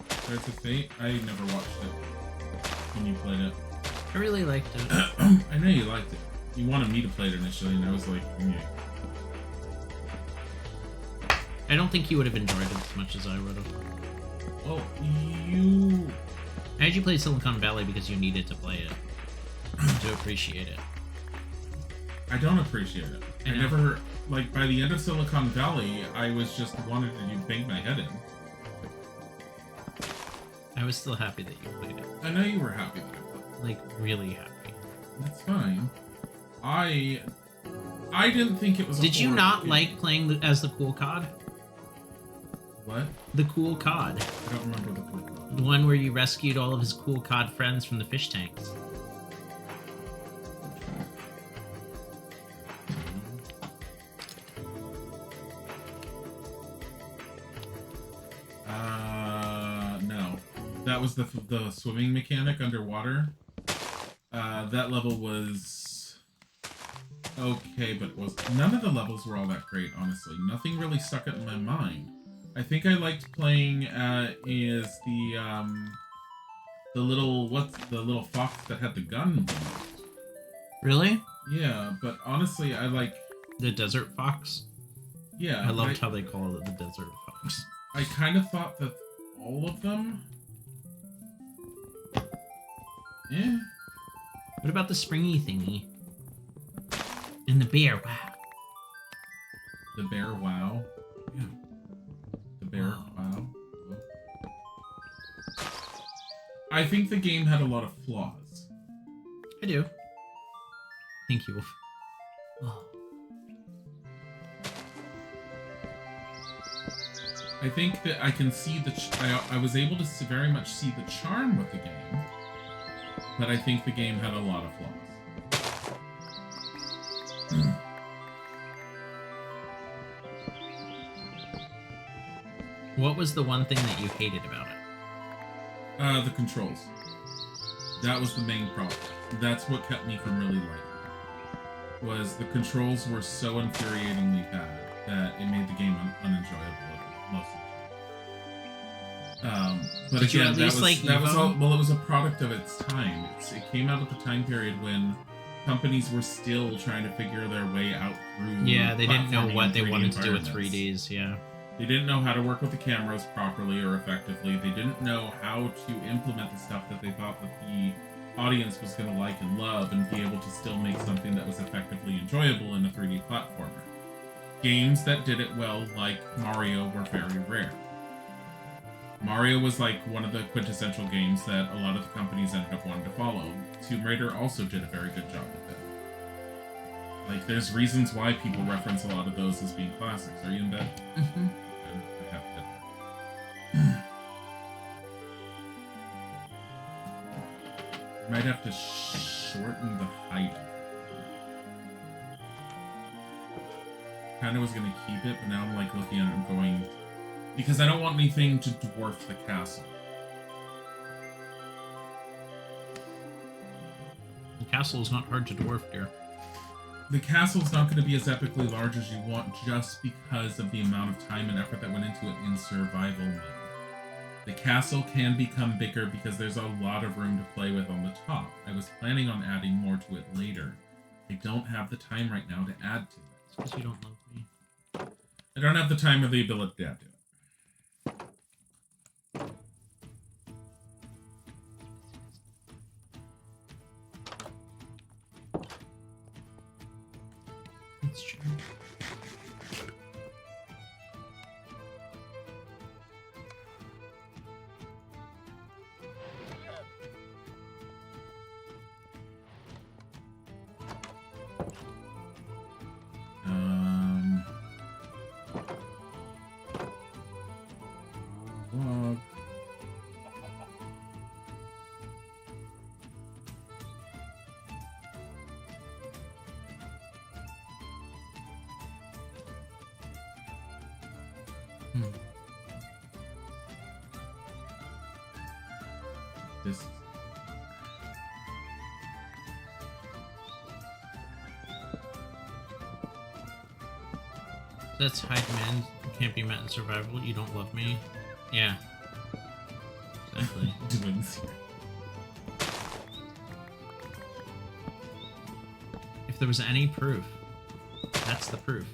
Speaker 2: Threads of Fate? I never watched it when you played it.
Speaker 1: I really liked it.
Speaker 2: I know you liked it. You wanted me to play it initially, and I was like, yeah.
Speaker 1: I don't think you would have enjoyed it as much as I would have.
Speaker 2: Well, you...
Speaker 1: I had you play Silicon Valley because you needed to play it to appreciate it.
Speaker 2: I don't appreciate it. I
Speaker 1: know.
Speaker 2: never... Like, by the end of Silicon Valley, I was just wanted to bang my head in.
Speaker 1: I was still happy that you played it.
Speaker 2: I know you were happy that I played it.
Speaker 1: Like, really happy.
Speaker 2: That's fine. I didn't think it was a
Speaker 1: Did you
Speaker 2: horror
Speaker 1: not
Speaker 2: game.
Speaker 1: like playing as the cool cod?
Speaker 2: What?
Speaker 1: The cool cod.
Speaker 2: I don't remember the cool one.
Speaker 1: The one where you rescued all of his cool cod friends from the fish tanks.
Speaker 2: No. That was the swimming mechanic underwater. That level was okay, but it was none of the levels were all that great, honestly. Nothing really stuck in my mind. I think I liked playing is the little fox that had the gun.
Speaker 1: Really?
Speaker 2: Yeah, but honestly, I like
Speaker 1: The desert fox?
Speaker 2: yeah.
Speaker 1: I loved how they called it the desert fox.
Speaker 2: I kind of thought that all of them. Eh.
Speaker 1: What about the springy thingy? And the bear, wow.
Speaker 2: The bear, wow.
Speaker 1: Yeah.
Speaker 2: The bear,
Speaker 1: Wow.
Speaker 2: wow. I think the game had a lot of flaws.
Speaker 1: I do. Thank you. Oh.
Speaker 2: I think that I can see I was able to very much see the charm with the game, but I think the game had a lot of flaws.
Speaker 1: What was the one thing that you hated about it?
Speaker 2: The controls. That was the main problem. That's what kept me from really liking it. Was the controls were so infuriatingly bad that it made the game unenjoyable most of the time. But
Speaker 1: Did you
Speaker 2: again,
Speaker 1: at least like
Speaker 2: that was
Speaker 1: Evo?
Speaker 2: all, well, it was a product of its time. It came out at the time period when companies were still trying to figure their way out through.
Speaker 1: Yeah, they didn't know
Speaker 2: platforming
Speaker 1: what
Speaker 2: in
Speaker 1: they
Speaker 2: 3D
Speaker 1: wanted to do with
Speaker 2: environments.
Speaker 1: 3Ds, yeah.
Speaker 2: They didn't know how to work with the cameras properly or effectively. They didn't know how to implement the stuff that they thought that the audience was going to like and love and be able to still make something that was effectively enjoyable in a 3D platformer. Games that did it well, like Mario, were very rare. Mario was like one of the quintessential games that a lot of the companies ended up wanting to follow. Tomb Raider also did a very good job with it. Like, there's reasons why people reference a lot of those as being classics. Are you in bed?
Speaker 1: Mm-hmm.
Speaker 2: I have to. Might have to shorten the height. kind of was going to keep it, but now I'm like looking at it and going... Because I don't want anything to dwarf the castle.
Speaker 1: The castle is not hard to dwarf, dear.
Speaker 2: The castle's not going to be as epically large as you want just because of the amount of time and effort that went into it in survival mode. The castle can become bigger because there's a lot of room to play with on the top. I was planning on adding more to it later. I don't have the time right now to add to it.
Speaker 1: It's because you don't love me.
Speaker 2: I don't have the time or the ability to add to it.
Speaker 1: That's true.
Speaker 2: Log. This.
Speaker 1: That's high demand. Can't be met in survival. You don't love me. Yeah. Exactly.
Speaker 2: Dilzik.
Speaker 1: If there was any proof, that's the proof.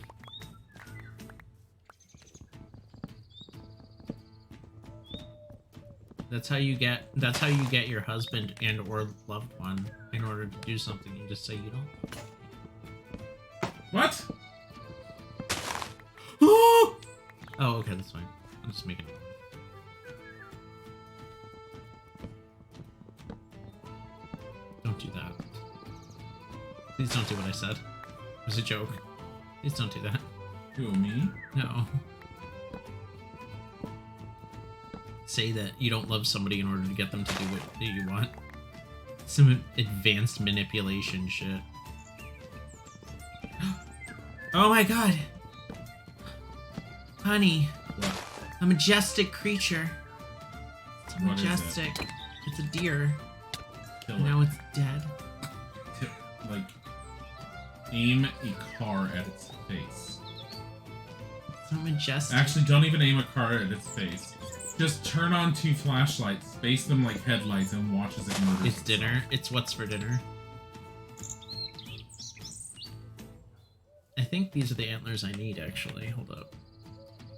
Speaker 1: That's how you get your husband and or loved one in order to do something. You just say you don't.
Speaker 2: What?
Speaker 1: Oh, okay, that's fine. I'm just making it. Don't do that. Please don't do what I said. It was a joke. Please don't do that.
Speaker 2: Who, me?
Speaker 1: No. Say that you don't love somebody in order to get them to do what you want. Some advanced manipulation shit. Oh my god! Honey,
Speaker 2: What?
Speaker 1: a majestic creature. It's
Speaker 2: What is it?
Speaker 1: majestic. It's a deer.
Speaker 2: Kill
Speaker 1: And
Speaker 2: it.
Speaker 1: now it's dead.
Speaker 2: Like, aim a car at its face.
Speaker 1: So majestic.
Speaker 2: Actually, don't even aim a car at its face. Just turn on 2 flashlights, space them like headlights, and watch as it murders.
Speaker 1: It's dinner. It's what's for dinner. I think these are the antlers I need, actually. Hold up.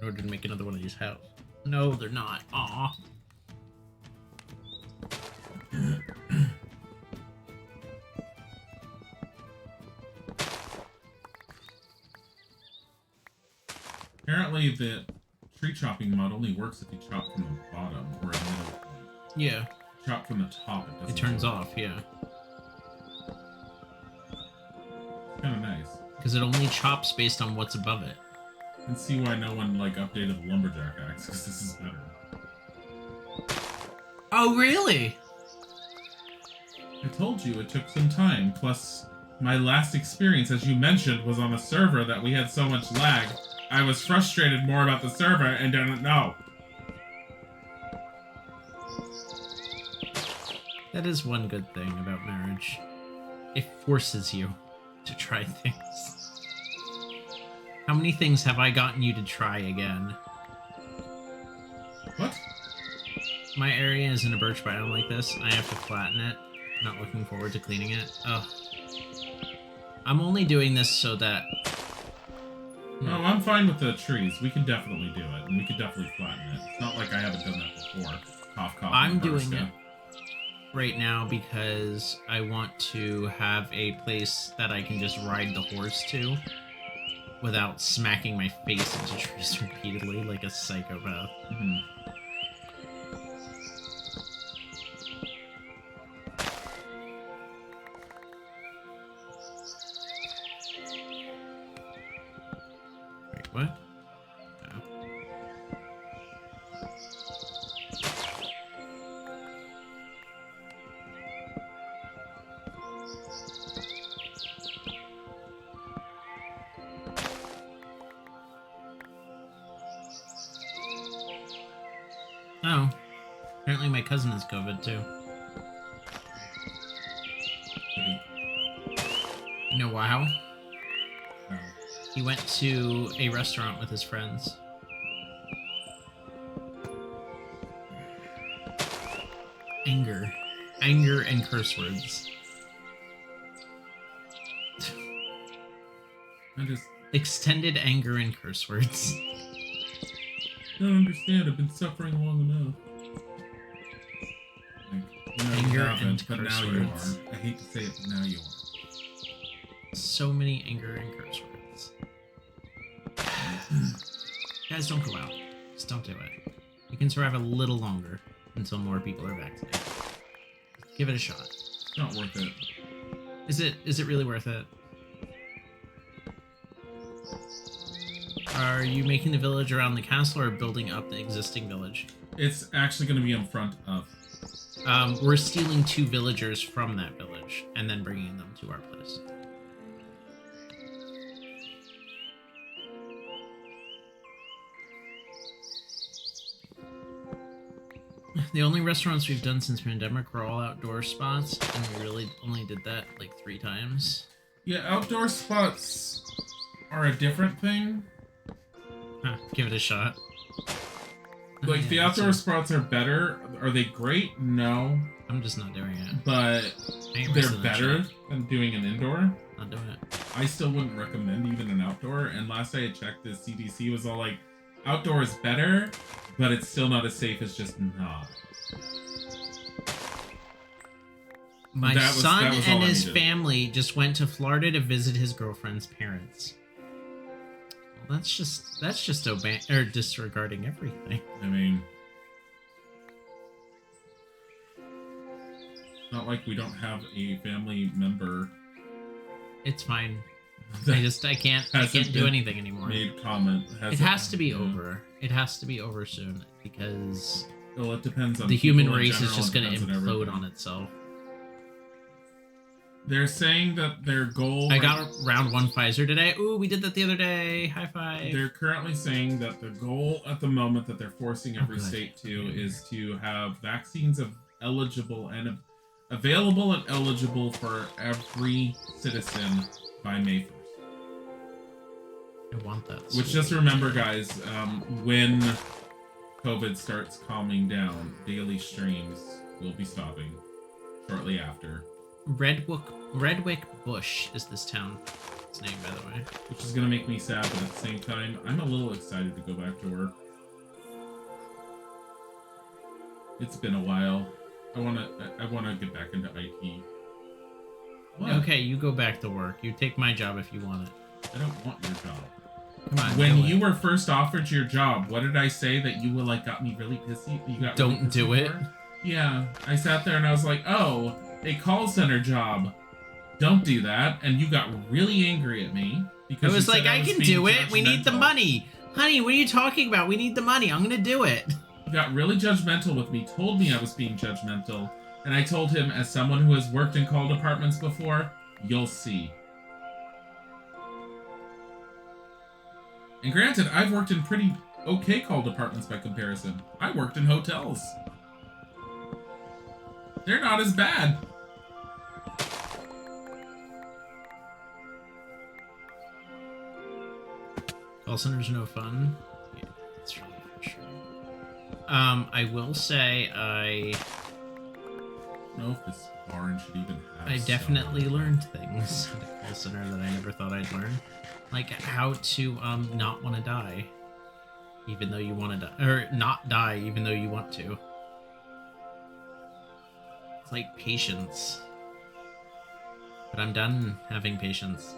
Speaker 1: In order to make another one of these house. No, they're not. Aw.
Speaker 2: Apparently, the tree chopping mod only works if you chop from the bottom or a middle point.
Speaker 1: Yeah.
Speaker 2: Chop from the top, it doesn't.
Speaker 1: It turns
Speaker 2: work.
Speaker 1: off, yeah.
Speaker 2: Kind of nice.
Speaker 1: Because it only chops based on what's above it.
Speaker 2: I can see why no one like updated the lumberjack axe because this is better.
Speaker 1: Oh, really?
Speaker 2: I told you it took some time. Plus, my last experience, as you mentioned, was on a server that we had so much lag. I was frustrated more about the server and didn't know.
Speaker 1: That is one good thing about marriage. It forces you to try things. How many things have I gotten you to try again?
Speaker 2: What?
Speaker 1: My area is in a birch biome like this. I have to flatten it. Not looking forward to cleaning it. Ugh. I'm only doing this so that...
Speaker 2: No, I'm fine with the trees. We can definitely do it, and we can definitely flatten it. It's not like I haven't done that before. Cough, cough.
Speaker 1: I'm doing
Speaker 2: Nebraska.
Speaker 1: it right now because I want to have a place that I can just ride the horse to without smacking my face into trees repeatedly like a psychopath.
Speaker 2: Mhm.
Speaker 1: Wait, what? Oh. Oh, apparently my cousin has COVID too. You know how?
Speaker 2: No.
Speaker 1: He went to a restaurant with his friends. Anger. Anger and curse words.
Speaker 2: I just
Speaker 1: Extended anger and curse words.
Speaker 2: don't understand. I've been suffering long enough. Like, you
Speaker 1: Anger
Speaker 2: you haven't,
Speaker 1: and
Speaker 2: but
Speaker 1: curse
Speaker 2: now you
Speaker 1: words.
Speaker 2: are. I hate to say it, but now you are.
Speaker 1: So many anger and curse words. Guys, don't go out. Just don't do it. You can survive a little longer until more people are vaccinated. Give it a shot.
Speaker 2: It's not worth it.
Speaker 1: Is it really worth it? Are you making the village around the castle or building up the existing village?
Speaker 2: It's actually going to be in front of.
Speaker 1: We're stealing 2 villagers from that village and then bringing them to our place. The only restaurants we've done since pandemic were all outdoor spots, and we really only did that like 3 times.
Speaker 2: Yeah, outdoor spots are a different thing.
Speaker 1: Huh, give it a shot.
Speaker 2: Like,
Speaker 1: Yeah,
Speaker 2: the
Speaker 1: that's
Speaker 2: outdoor
Speaker 1: it.
Speaker 2: spots are better. Are they great? No.
Speaker 1: I'm just not doing it.
Speaker 2: But
Speaker 1: I ain't
Speaker 2: they're
Speaker 1: risking that
Speaker 2: better
Speaker 1: shit.
Speaker 2: than doing an indoor.
Speaker 1: Not doing it.
Speaker 2: I still wouldn't recommend even an outdoor. And last I had checked, the CDC was all like, outdoor is better, but it's still not as safe as just not.
Speaker 1: My
Speaker 2: That was
Speaker 1: son
Speaker 2: all
Speaker 1: and
Speaker 2: I
Speaker 1: his
Speaker 2: needed.
Speaker 1: family just went to Florida to visit his girlfriend's parents. Well, that's just disregarding everything.
Speaker 2: I mean, not like we don't have a family member
Speaker 1: It's fine.
Speaker 2: that
Speaker 1: I can't
Speaker 2: hasn't
Speaker 1: do
Speaker 2: been
Speaker 1: anything anymore.
Speaker 2: made comment.
Speaker 1: It has to be
Speaker 2: yeah.
Speaker 1: over. It has to be over soon because
Speaker 2: Well, it depends on
Speaker 1: the human
Speaker 2: people in
Speaker 1: race is
Speaker 2: general,
Speaker 1: just
Speaker 2: it
Speaker 1: going to
Speaker 2: depends on
Speaker 1: implode
Speaker 2: everything.
Speaker 1: on itself.
Speaker 2: They're saying that their goal.
Speaker 1: I got round 1 Pfizer today. Ooh, we did that the other day. High five.
Speaker 2: They're currently saying that the goal at the moment that they're forcing every
Speaker 1: good.
Speaker 2: state to is to have vaccines eligible and available and eligible for every citizen by May 1st.
Speaker 1: I want that.
Speaker 2: Which, just remember, guys, when COVID starts calming down, daily streams will be stopping shortly after.
Speaker 1: Redwick Bush is this town's name, by the way.
Speaker 2: Which is going to make me sad, but at the same time, I'm a little excited to go back to work. It's been a while. I want to get back into IT. What?
Speaker 1: Okay, you go back to work. You take my job if you want it.
Speaker 2: I don't want your job.
Speaker 1: Come on.
Speaker 2: When
Speaker 1: do
Speaker 2: you
Speaker 1: it.
Speaker 2: were first offered your job, what did I say that you were like got me really pissy? You got really
Speaker 1: Don't
Speaker 2: pissy
Speaker 1: do it.
Speaker 2: for? Yeah, I sat there and I was like, "Oh, a call center job. Don't do that." And you got really angry at me because
Speaker 1: I was
Speaker 2: you said
Speaker 1: like, I
Speaker 2: was
Speaker 1: can
Speaker 2: being
Speaker 1: do it. We need the
Speaker 2: judgmental.
Speaker 1: money. Honey, what are you talking about? We need the money. I'm going to do it.
Speaker 2: He got really judgmental with me, told me I was being judgmental, and I told him, as someone who has worked in call departments before, you'll see. And granted, I've worked in pretty okay call departments by comparison. I worked in hotels. They're not as bad.
Speaker 1: Call centers are no fun. Yeah, that's really frustrating. I will say
Speaker 2: I don't know if this barn should even have
Speaker 1: I definitely
Speaker 2: sound.
Speaker 1: learned things at a call center that I never thought I'd learn. Like how to not want to die. Even though you want to die. Or not die even though you want to. It's like patience. But I'm done having patience.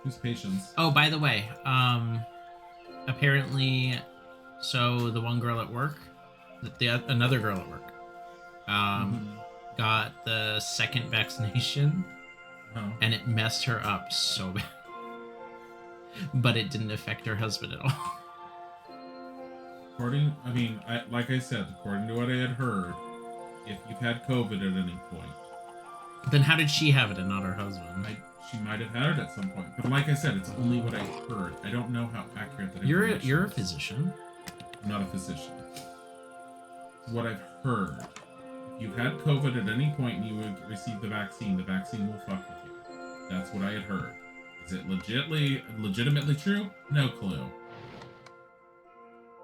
Speaker 2: Who's patience?
Speaker 1: Oh, by the way, apparently, so the one girl at work, another girl at work, got the second vaccination,
Speaker 2: Oh.
Speaker 1: and it messed her up so bad. But it didn't affect her husband at all.
Speaker 2: Like I said, according to what I had heard, if you've had COVID at any point,
Speaker 1: Then how did she have it and not her husband?
Speaker 2: She might have had it at some point, but like I said, it's only what I heard. I don't know how accurate that information
Speaker 1: You're a
Speaker 2: is.
Speaker 1: physician.
Speaker 2: I'm not a physician. What I've heard, if you had COVID at any point and you would receive the vaccine will fuck with you. That's what I had heard. Is it legitimately true? No clue.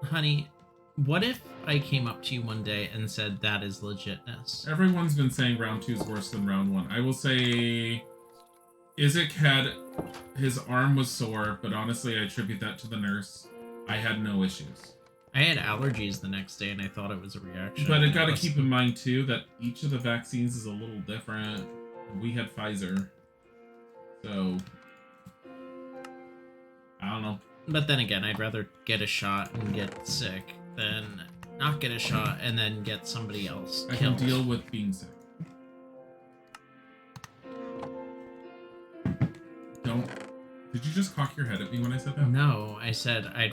Speaker 1: Honey, what if I came up to you one day and said that is legitness?
Speaker 2: Everyone's been saying round 2 is worse than round 1. I will say Isaac had his arm was sore, but honestly I attribute that to the nurse. I had no issues.
Speaker 1: I had allergies the next day and I thought it was a reaction.
Speaker 2: But I gotta keep in mind too that each of the vaccines is a little different. We had Pfizer. So I don't know.
Speaker 1: But then again, I'd rather get a shot and get sick than not get a shot and then get somebody else
Speaker 2: I
Speaker 1: killed.
Speaker 2: can deal with being sick. Don't. Did you just cock your head at me when I said that?
Speaker 1: No, I said I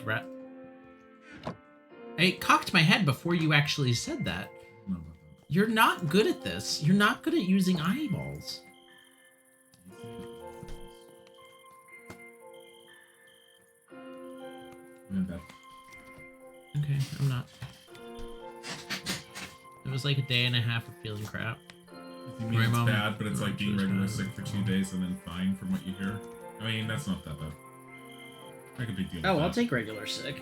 Speaker 1: cocked my head before you actually said that.
Speaker 2: No, about that.
Speaker 1: You're not good at this. You're not good at using eyeballs.
Speaker 2: I'm bad.
Speaker 1: Okay, I'm not. It was like a day and a half of feeling crap.
Speaker 2: You mean
Speaker 1: My
Speaker 2: it's
Speaker 1: mom-
Speaker 2: bad, but it's like being regular
Speaker 1: bad.
Speaker 2: sick for 2 days and then fine from what you hear? I mean, that's not that bad. Like a big deal.
Speaker 1: Oh,
Speaker 2: with
Speaker 1: I'll
Speaker 2: that.
Speaker 1: take regular sick.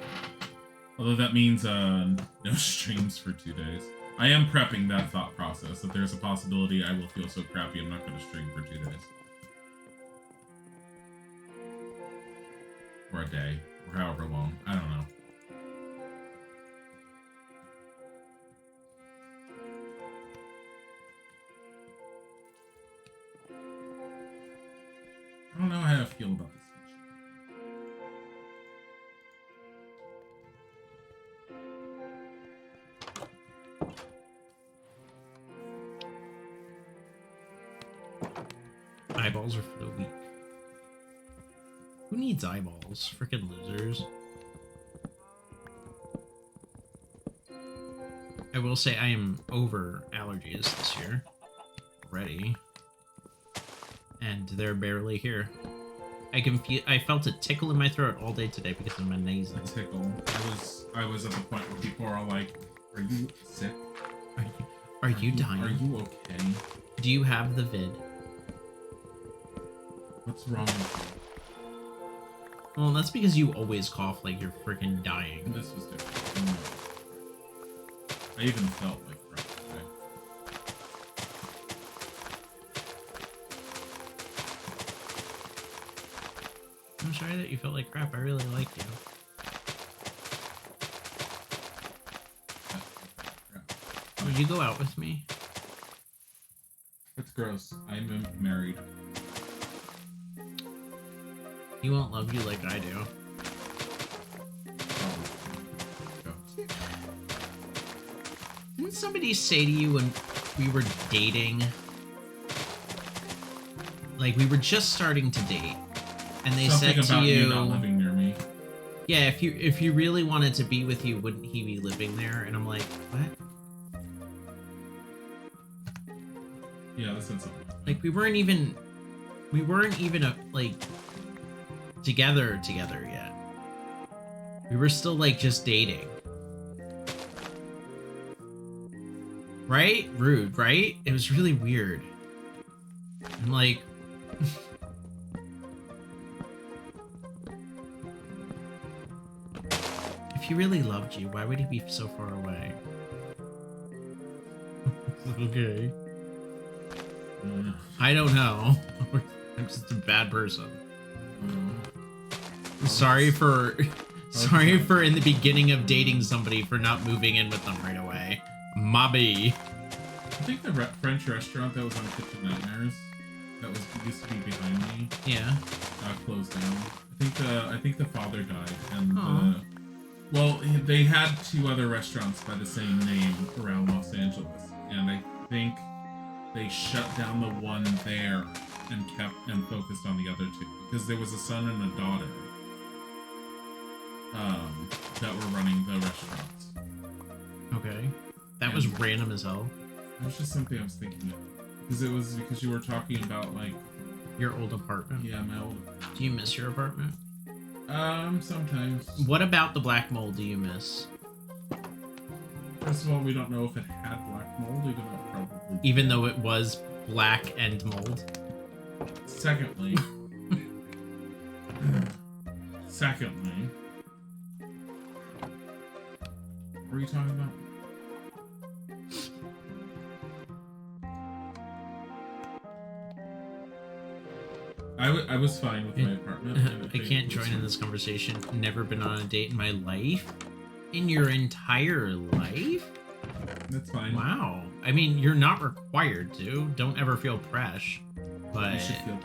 Speaker 2: Although that means no streams for 2 days. I am prepping that thought process that there's a possibility I will feel so crappy I'm not going to stream for 2 days. Or a day. Or however long. I don't know. I don't know how I feel about this feature.
Speaker 1: Eyeballs are for the weak. Who needs eyeballs? Freaking losers. I will say I am over allergies this year. Already. And they're barely here. I felt a tickle in my throat all day today because of my nasal.
Speaker 2: A tickle. I was at the point where people are like, "Are you sick?
Speaker 1: Are you dying?
Speaker 2: Are you okay?
Speaker 1: Do you have the vid?"
Speaker 2: What's wrong with
Speaker 1: Well, that's because you always cough like you're freaking
Speaker 2: you?"
Speaker 1: dying.
Speaker 2: This was different. I even felt like crap today.
Speaker 1: I'm sorry that you felt like crap. I really like you.
Speaker 2: Crap.
Speaker 1: Would you go out with me?
Speaker 2: That's gross. I'm married.
Speaker 1: He won't love you like I do. Didn't somebody say to you when we were dating, like we were just starting to date, and they
Speaker 2: Something
Speaker 1: said
Speaker 2: about
Speaker 1: to
Speaker 2: you not living near me.
Speaker 1: yeah, if you really wanted to be with you, wouldn't he be living there? And I'm like, what?
Speaker 2: Yeah, that said something.
Speaker 1: Like we weren't even like together yet. We were still like just dating. Right? Rude, right? It was really weird. I'm like if he really loved you, why would he be so far away? Okay. I don't know. I'm just a bad person. Sorry for in the beginning of dating somebody for not moving in with them right away. Mobby.
Speaker 2: I think the French restaurant that was on Kitchen Nightmares, that was used to be behind me,
Speaker 1: Yeah.
Speaker 2: closed down. I think the father died, and
Speaker 1: Aw.
Speaker 2: well, they had 2 other restaurants by the same name around Los Angeles, and I think they shut down the one there and focused on the other 2 because there was a son and a daughter that were running the restaurants.
Speaker 1: Okay. That was random as hell.
Speaker 2: It was just something I was thinking of. Because you were talking about, like...
Speaker 1: Your old apartment?
Speaker 2: Yeah, my old...
Speaker 1: Do you miss your apartment?
Speaker 2: Sometimes.
Speaker 1: What about the black mold do you miss?
Speaker 2: First of all, we don't know if it had black mold, even though it probably...
Speaker 1: Even though it was black and mold?
Speaker 2: Secondly... What are you talking about? I was fine with my apartment.
Speaker 1: I can't join in this conversation. Never been on a date in my life? In your entire life?
Speaker 2: That's fine.
Speaker 1: Wow. I mean, you're not required to. Don't ever feel pressure. But
Speaker 2: You should feel...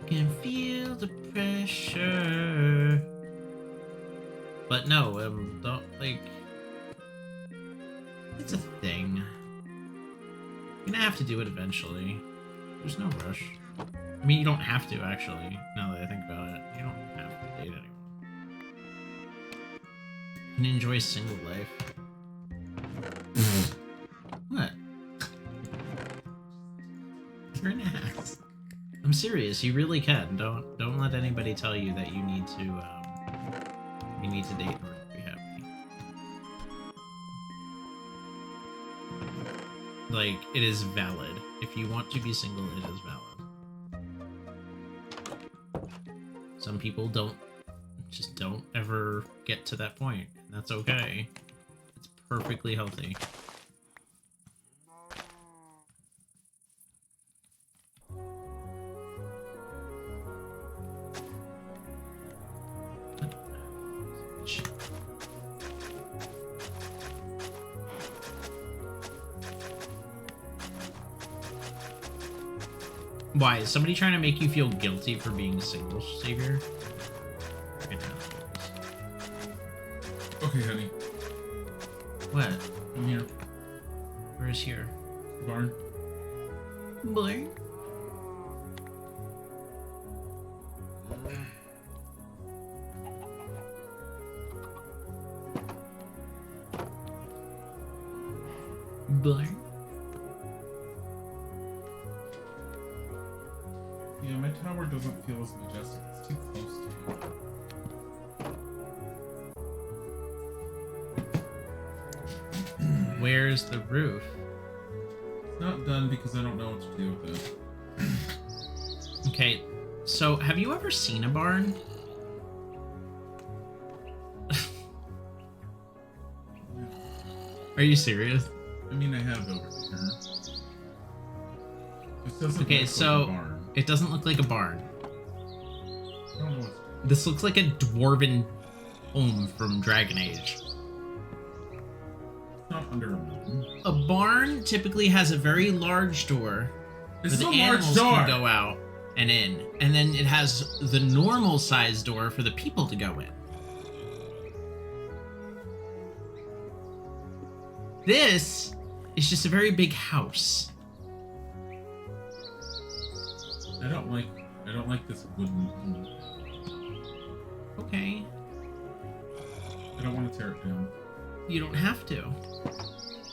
Speaker 1: can feel the pressure. But no, don't, like... It's a thing. You're gonna have to do it eventually. There's no rush. I mean, you don't have to, actually, now that I think about it. You don't have to date anyone. You can enjoy single life. What? You're an ass. I'm serious, you really can. Don't let anybody tell you that you need to date in order to be happy. Like, it is valid. If you want to be single, it is valid. Some people just don't ever get to that point. And that's okay. It's perfectly healthy. Why? Is somebody trying to make you feel guilty for being single, Savior?
Speaker 2: Okay, honey.
Speaker 1: What?
Speaker 2: I'm here.
Speaker 1: Where is here?
Speaker 2: Barn.
Speaker 1: Boy. Boy.
Speaker 2: Yeah, my tower doesn't feel as majestic. It's too close to me.
Speaker 1: Where's the roof?
Speaker 2: It's not done because I don't know what to do with it.
Speaker 1: Okay, so have you ever seen a barn? Are you serious?
Speaker 2: I mean, I have over here. This doesn't
Speaker 1: Okay,
Speaker 2: look
Speaker 1: so
Speaker 2: like a barn.
Speaker 1: it doesn't look like a barn.
Speaker 2: I don't know what to do.
Speaker 1: This looks like a dwarven home from Dragon Age.
Speaker 2: It's not under a mountain.
Speaker 1: A barn typically has a very large door
Speaker 2: It's
Speaker 1: where
Speaker 2: a
Speaker 1: the
Speaker 2: large
Speaker 1: animals
Speaker 2: door!
Speaker 1: can go out and in, and then it has the normal size door for the people to go in. This is just a very big house.
Speaker 2: I don't like this wooden.
Speaker 1: Okay,
Speaker 2: I don't want to tear it down.
Speaker 1: you don't have to.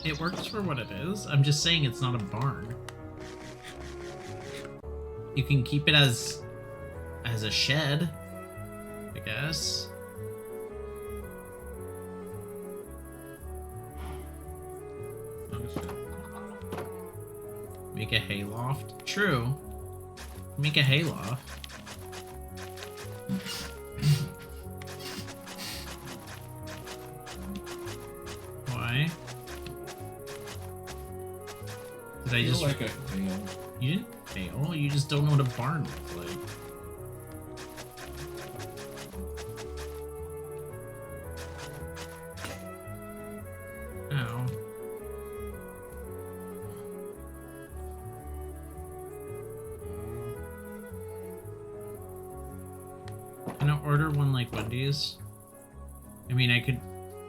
Speaker 1: It works for what it is. I'm just saying it's not a barn. You can keep it as a shed, I guess.
Speaker 2: Not a shed.
Speaker 1: Make a hayloft. True. Make a hayloft. Why? Did I just...
Speaker 2: like a fail.
Speaker 1: You didn't fail. You just don't know what a barn looks like. Ow. Can I order one like Wendy's? I mean, I could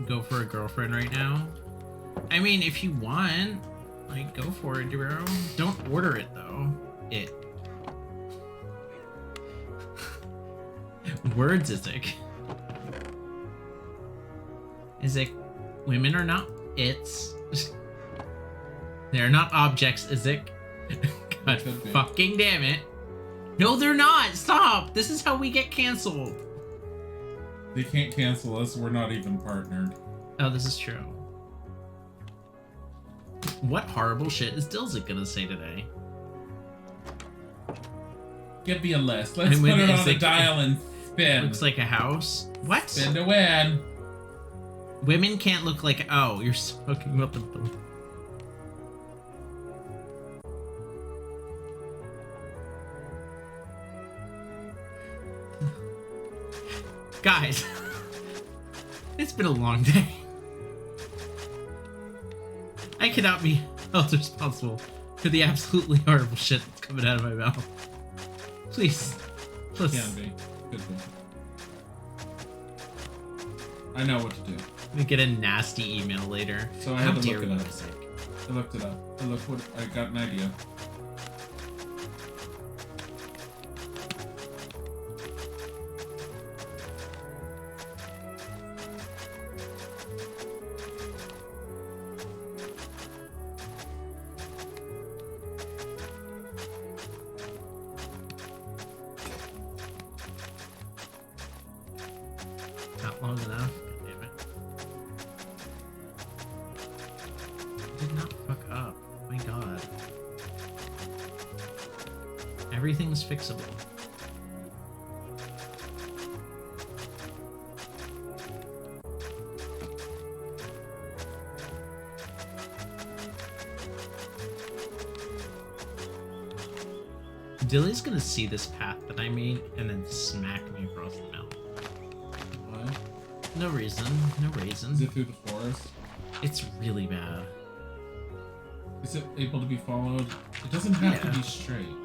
Speaker 1: go for a girlfriend right now. I mean, if you want, like, go for it, bro. Don't order it, though. It. Words, Dilzik. Dilzik, women are not its. They're not objects, Isaac. God fucking damn it. No, they're not. Stop. This is how we get canceled.
Speaker 2: They can't cancel us. We're not even partnered.
Speaker 1: Oh, this is true. What horrible shit is Dilzik gonna say today?
Speaker 2: Give me a list. Let's put it on a dial and spin.
Speaker 1: Looks like a house. What?
Speaker 2: Spin to win.
Speaker 1: Women can't look like... Oh, you're talking about the... Guys, it's been a long day. I cannot be held responsible for the absolutely horrible shit that's coming out of my mouth. Please.
Speaker 2: Can be. Could be. I know what to do.
Speaker 1: We get a nasty email later.
Speaker 2: So I had to look it up. I looked it up. I got an idea.
Speaker 1: Not long enough. Damn it. I did not fuck up. Oh my god. Everything's fixable. Dilly's gonna see this path that I made and then smack me across the mouth.
Speaker 2: What?
Speaker 1: No reason. No reason.
Speaker 2: Is it through the forest?
Speaker 1: It's really bad.
Speaker 2: Is it able to be followed? It doesn't have to be straight.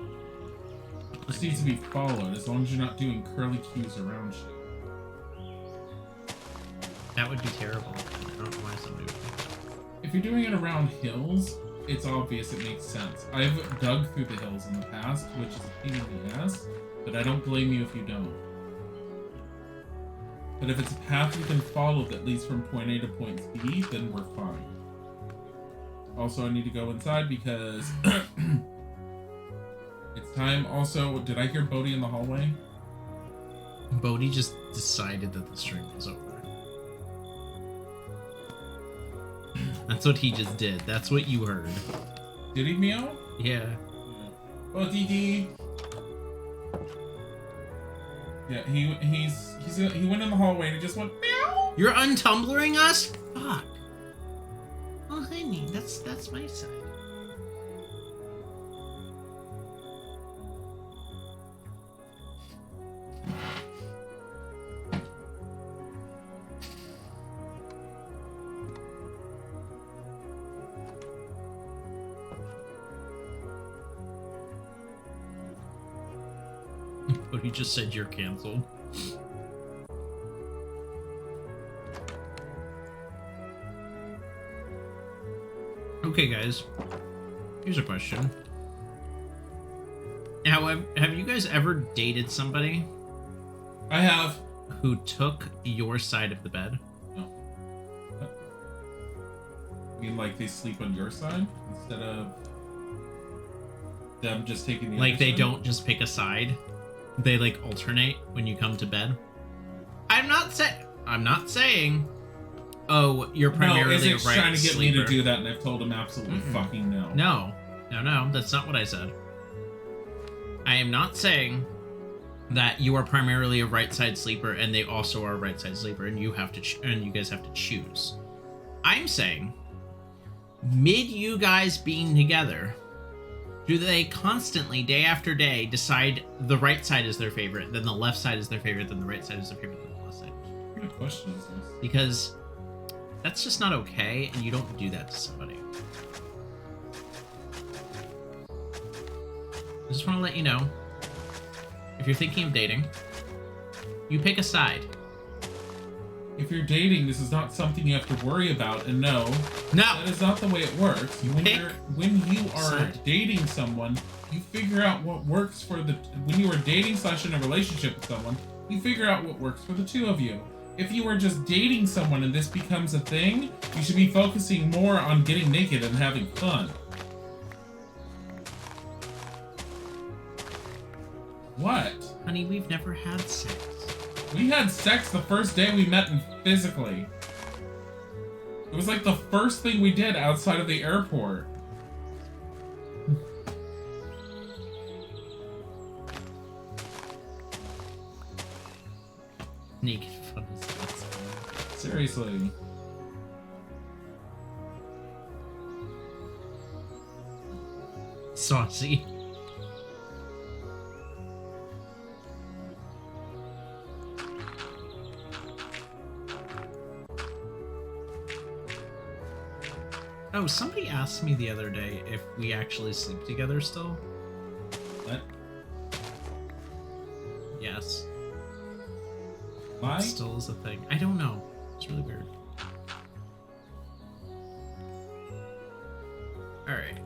Speaker 2: It just needs to be followed as long as you're not doing curly cues around shit.
Speaker 1: That would be terrible. I don't know why somebody would think that.
Speaker 2: If you're doing it around hills, it's obvious, it makes sense. I've dug through the hills in the past, which is a pain in the ass, but I don't blame you if you don't. But if it's a path you can follow that leads from point A to point B, then we're fine. Also, I need to go inside because it's time. Also, did I hear Bodhi in the hallway?
Speaker 1: Bodhi just decided that the stream was over. That's what he just did. That's what you heard.
Speaker 2: Did he meow?
Speaker 1: Yeah.
Speaker 2: Oh, Dee. Yeah, he went in the hallway and he just went meow.
Speaker 1: You're untumbling us? Fuck. Oh, honey, that's my side. But he just said you're canceled. Okay, guys. Here's a question. Have you guys ever dated somebody
Speaker 2: I have.
Speaker 1: who took your side of the bed?
Speaker 2: No. What? You mean like they sleep on your side instead of them just taking the
Speaker 1: Like
Speaker 2: other
Speaker 1: they
Speaker 2: side?
Speaker 1: don't just pick a side? They like alternate when you come to bed? I'm not saying oh, you're primarily
Speaker 2: no,
Speaker 1: a right
Speaker 2: trying to get
Speaker 1: sleeper.
Speaker 2: me to do that, and I've told him absolutely fucking no.
Speaker 1: No, that's not what I said. I am not saying that you are primarily a right side sleeper and they also are a right side sleeper, and you have to and you guys have to choose. I'm saying, mid you guys being together, do they constantly, day after day, decide the right side is their favorite, then the left side is their favorite, then the right side is their favorite, then the left side?
Speaker 2: What kind of question is this?
Speaker 1: Because that's just not okay, and you don't do that to somebody. I just want to let you know, if you're thinking of dating, you pick a side.
Speaker 2: If you're dating, this is not something you have to worry about, and no,
Speaker 1: No!
Speaker 2: that is not the way it works. When you are
Speaker 1: side.
Speaker 2: dating someone, you figure out what works for the... When you are dating / in a relationship with someone, you figure out what works for the two of you. If you are just dating someone and this becomes a thing, you should be focusing more on getting naked and having fun. What?
Speaker 1: Honey, we've never had sex.
Speaker 2: We had sex the first day we met physically. It was like the first thing we did outside of the airport.
Speaker 1: Naked fun is nuts.
Speaker 2: Seriously.
Speaker 1: Saucy. Oh, somebody asked me the other day if we actually sleep together still.
Speaker 2: What?
Speaker 1: Yes.
Speaker 2: Why?
Speaker 1: It still is a thing. I don't know. It's really weird. Alright.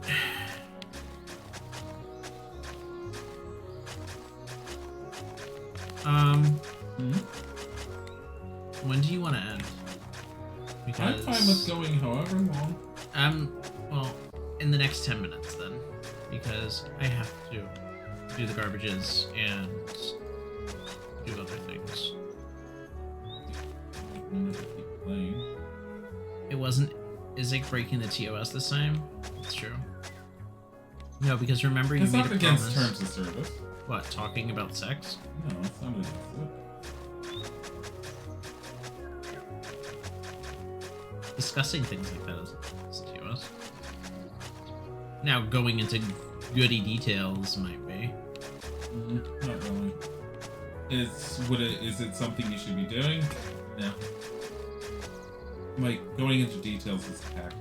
Speaker 1: When do you want to end?
Speaker 2: I'm fine with going however long.
Speaker 1: Well, in the next 10 minutes then. Because I have to do the garbages and do other things.
Speaker 2: Keep playing.
Speaker 1: It wasn't Isaac breaking the TOS this time? That's true. No, because remember you
Speaker 2: It's
Speaker 1: made
Speaker 2: not
Speaker 1: a
Speaker 2: against
Speaker 1: promise.
Speaker 2: terms of service.
Speaker 1: What, talking about sex?
Speaker 2: No, it's not against it.
Speaker 1: Discussing things like that is TOS. Now going into goody details might be.
Speaker 2: Not really. Is it something you should be doing? No. Like, going into details is tacky.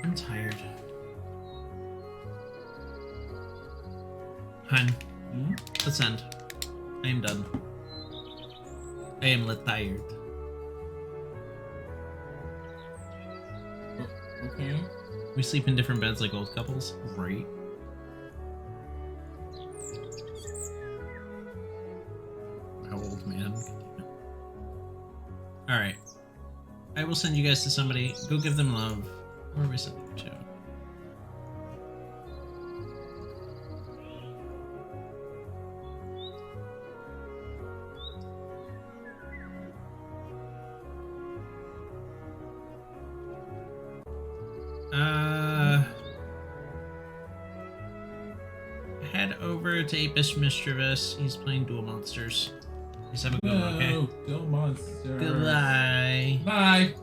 Speaker 1: I'm tired. Hun, let's end. I am done. I am tired.
Speaker 2: Okay.
Speaker 1: We sleep in different beds like old couples? Right. How old, man? Alright. I will send you guys to somebody. Go give them love. Where are we sending them to? Head over to Apis Mischievous. He's playing Duel Monsters. Please have a good one, okay?
Speaker 2: Duel Monster.
Speaker 1: Goodbye.
Speaker 2: Bye.